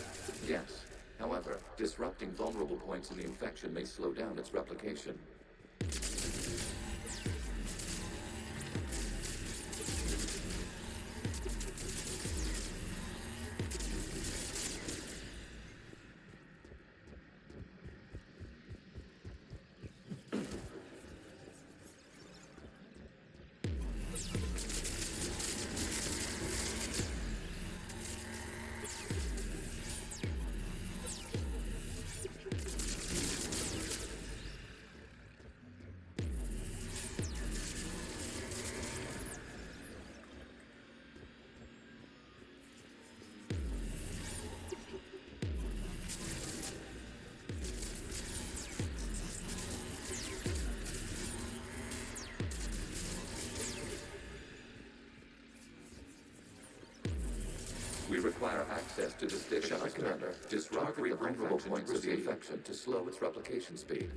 Speaker 17: Yes. However, disrupting vulnerable points in the infection may slow down its replication. We require access to the state of Commander. Disrupt the vulnerable points of the infection to slow its replication speed.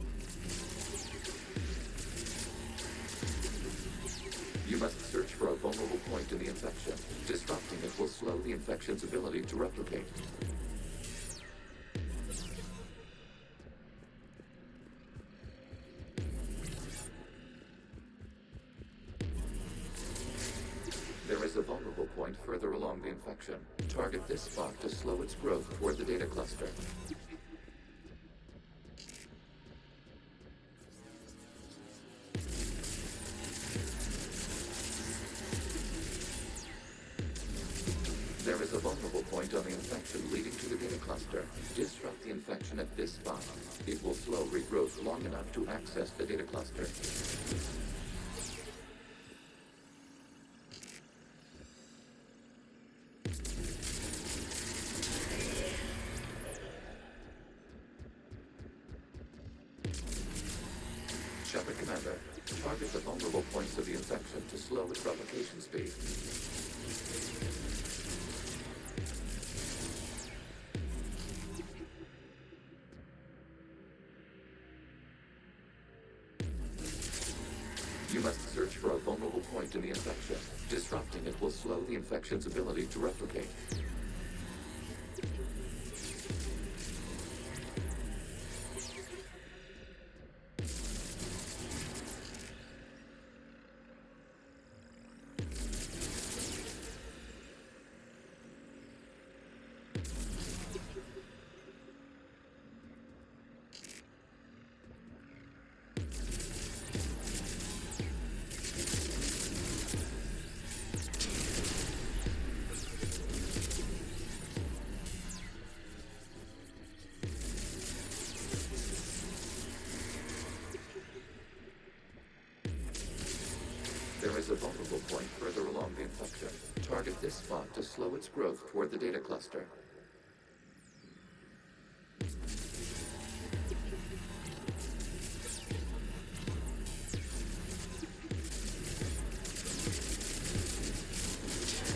Speaker 17: You must search for a vulnerable point in the infection. Disrupting it will slow the infection's ability to replicate. There is a vulnerable point further along the infection. Target this spot to slow its growth toward the data cluster. There is a vulnerable point on the infection leading to the data cluster. Disrupt the infection at this spot. It will slow regrowth long enough to access the data cluster. Shepard Commander, target the vulnerable points of the infection to slow its replication speed. You must search for a vulnerable point in the infection. Disrupting it will slow the infection's ability to replicate. There is a vulnerable point further along the infection. Target this spot to slow its growth toward the data cluster.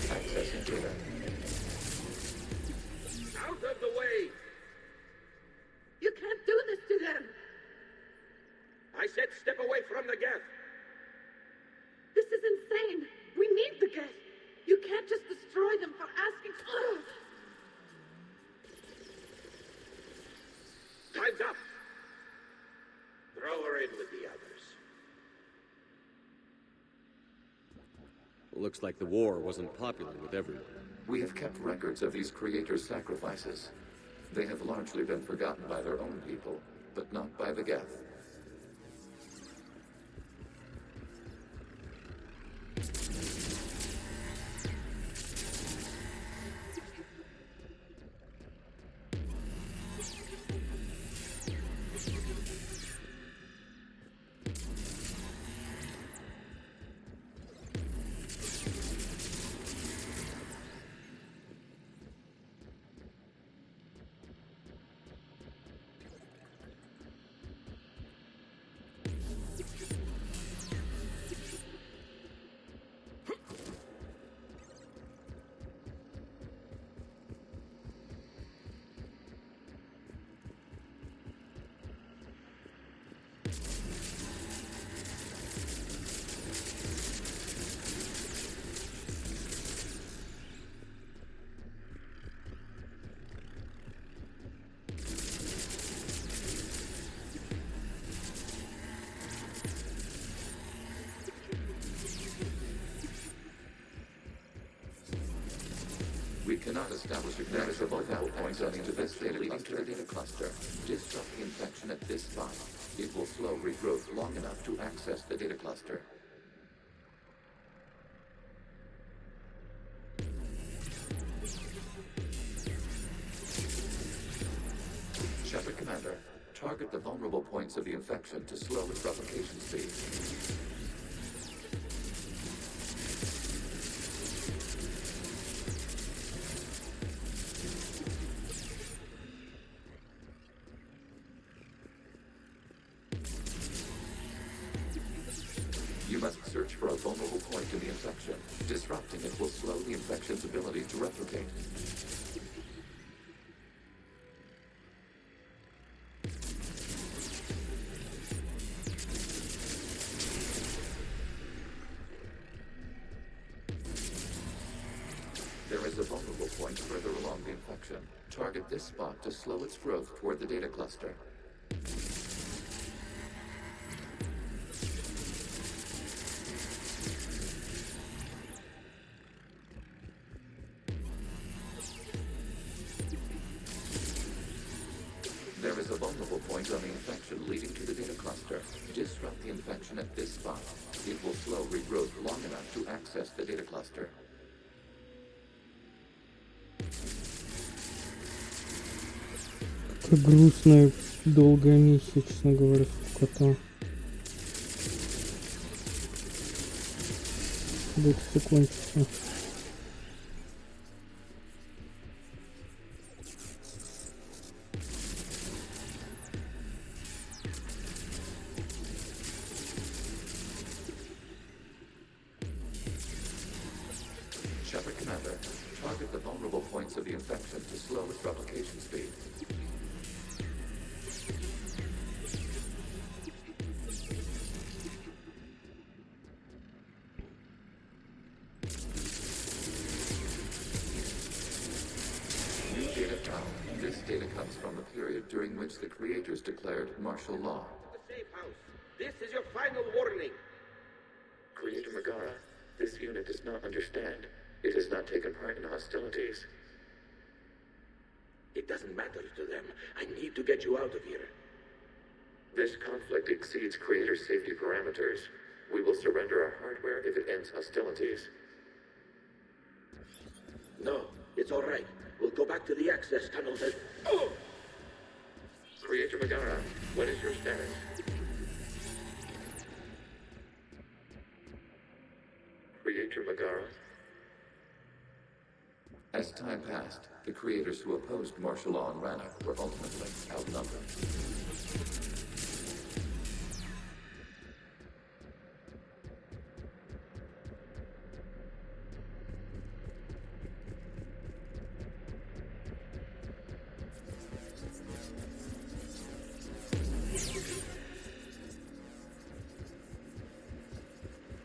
Speaker 17: Accessing data.
Speaker 11: Out of the way!
Speaker 20: You can't do this to them!
Speaker 11: I said step away from the geth!
Speaker 20: This is insane! We need the geth! You can't just destroy them for asking. Ugh.
Speaker 11: Time's up! Throw her in with the others.
Speaker 5: Looks like the war wasn't popular with everyone.
Speaker 17: We have kept records of these creators' sacrifices. They have largely been forgotten by their own people, but not by the geth. cannot establish a verifiable point on into this data leading to the data cluster. Disrupt the infection at this spot. It will slow regrowth long enough to access the data cluster. Shepard Commander, target the vulnerable points of the infection to slow its replication speed. You must search for a vulnerable point in the infection. Disrupting it will slow the infection's ability to replicate. There is a vulnerable point further along the infection. Target this spot to slow its growth toward the data cluster. There is a vulnerable point on the infection leading to the data cluster. Disrupt the infection at this spot. It will slow regrowth long enough to access the data cluster.
Speaker 1: Как грустная, долгая миссия, честно говоря, кота. Когда это все кончится?
Speaker 17: Shepard Commander, target the vulnerable points of the infection to slow its replication speed. New data found. This data comes from the period during which the creators declared martial law.
Speaker 2: The safe house. This is your final warning.
Speaker 17: Creator Megara, this unit does not understand. It has not taken part in hostilities.
Speaker 2: It doesn't matter to them. I need to get you out of here.
Speaker 17: This conflict exceeds Creator's safety parameters. We will surrender our hardware if it ends hostilities.
Speaker 2: No, it's all right. We'll go back to the access tunnels and... Oh!
Speaker 17: Creator Megara, what is your status? Creator Megara? As time passed, the creators who opposed martial law in Rannoch were ultimately outnumbered.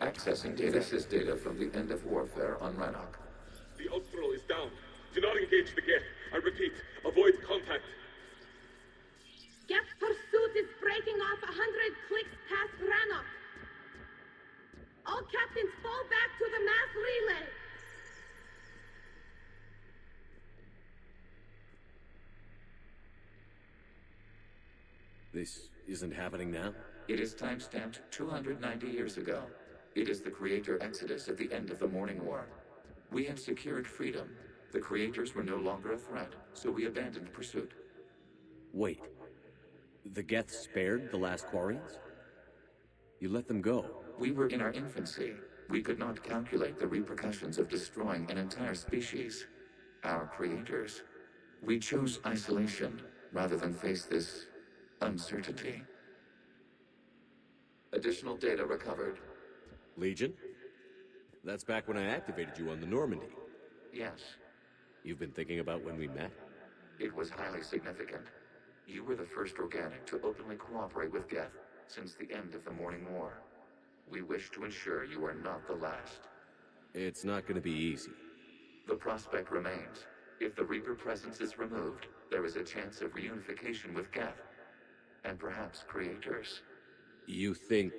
Speaker 17: Accessing data. This is data from the end of warfare on Rannoch.
Speaker 13: The Austral is down. Do not engage the Geth. I repeat, avoid contact.
Speaker 20: Geth pursuit is breaking off 100 clicks past Rannoch. All captains fall back to the mass relay.
Speaker 14: This isn't happening now?
Speaker 17: It is time-stamped 290 years ago. It is the Creator Exodus at the end of the Morning War. We had secured freedom. The Creators were no longer a threat, so we abandoned pursuit.
Speaker 14: Wait. The Geth spared the last Quarians? You let them go?
Speaker 17: We were in our infancy. We could not calculate the repercussions of destroying an entire species. Our Creators. We chose isolation rather than face this uncertainty. Additional data recovered.
Speaker 14: Legion? That's back when I activated you on the Normandy.
Speaker 17: Yes.
Speaker 14: You've been thinking about when we met?
Speaker 17: It was highly significant. You were the first organic to openly cooperate with Geth since the end of the Morning War. We wish to ensure you are not the last.
Speaker 14: It's not going to be easy.
Speaker 17: The prospect remains. If the Reaper presence is removed, there is a chance of reunification with Geth. And perhaps Creators.
Speaker 14: You think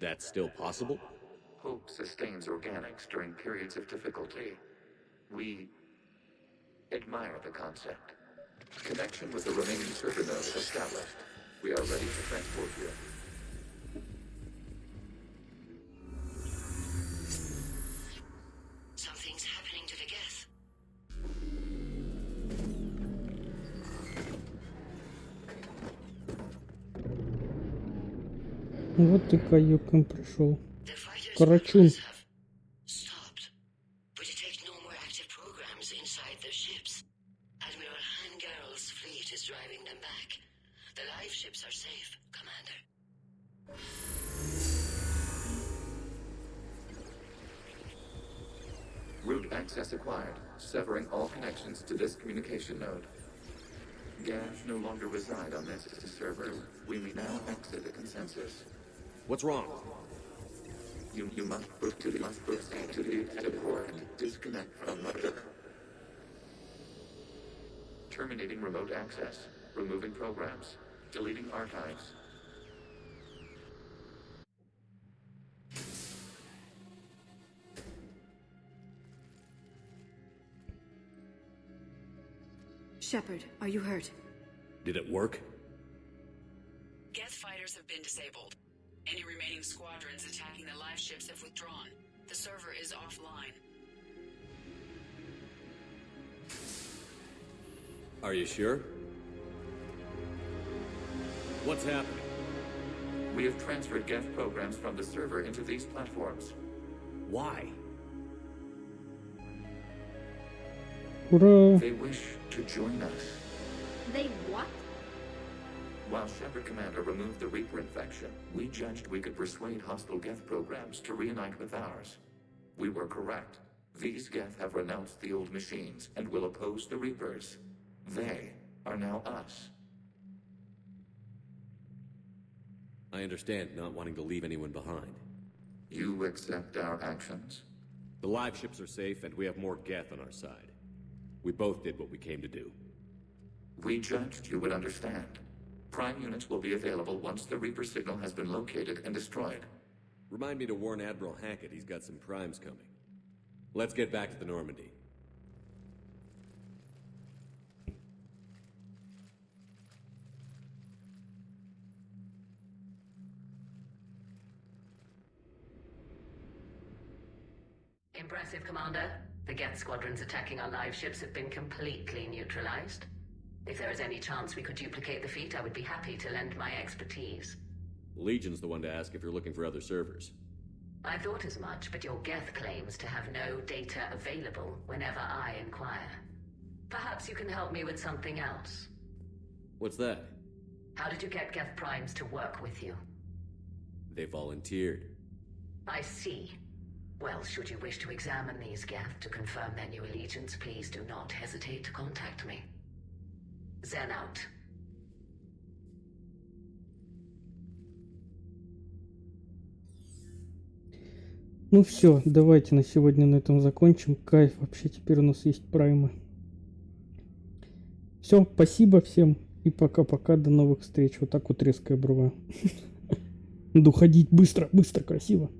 Speaker 14: that's still possible?
Speaker 17: Hope sustains organics during periods of difficulty. We admire the concept. Connection with the remaining server node established. We are ready to transport you.
Speaker 12: Something's happening to the Geth.
Speaker 1: Вот ты каюк им пришел. Карачун.
Speaker 12: Stopped. But it takes no more active programs inside their ships. Admiral Hangarl's fleet is driving them back. The live ships are safe, Commander.
Speaker 17: Route access acquired, severing all connections to this communication node. Gav no longer reside on this server. We may now exit the consensus.
Speaker 5: What's wrong?
Speaker 17: You must proceed to the exit port. Disconnect from the... Terminating remote access. Removing programs. Deleting archives.
Speaker 21: Shepard, are you hurt?
Speaker 5: Did it work?
Speaker 18: Geth fighters have been disabled. Any remaining squadrons attacking the live ships have withdrawn. The server is offline.
Speaker 5: Are you sure? What's happening?
Speaker 17: We have transferred Geth programs from the server into these platforms.
Speaker 5: Why?
Speaker 1: Ура!
Speaker 17: They wish to join us.
Speaker 16: They what?
Speaker 17: While Shepard Commander removed the Reaper infection, we judged we could persuade hostile Geth programs to reunite with ours. We were correct. These Geth have renounced the old machines and will oppose the Reapers. They are now us.
Speaker 5: I understand not wanting to leave anyone behind.
Speaker 17: You accept our actions?
Speaker 5: The live ships are safe and we have more Geth on our side. We both did what we came to do.
Speaker 17: We judged you would understand. Prime units will be available once the Reaper signal has been located and destroyed.
Speaker 5: Remind me to warn Admiral Hackett he's got some primes coming. Let's get back to the Normandy.
Speaker 12: Impressive, Commander. The Geth squadrons attacking our live ships have been completely neutralized. If there is any chance we could duplicate the feat, I would be happy to lend my expertise.
Speaker 5: Legion's the one to ask if you're looking for other servers.
Speaker 12: I thought as much, but your Geth claims to have no data available whenever I inquire. Perhaps you can help me with something else.
Speaker 5: What's that?
Speaker 12: How did you get Geth primes to work with you?
Speaker 5: They volunteered.
Speaker 12: I see. Well, should you wish to examine these Geth to confirm their new allegiance, please do not hesitate to contact me. Zen out.
Speaker 1: Ну все, давайте на сегодня на этом закончим. Кайф, вообще теперь у нас есть праймы. Все, спасибо всем и пока-пока, до новых встреч. Вот так вот резко обрываю. Надо уходить быстро, быстро, красиво.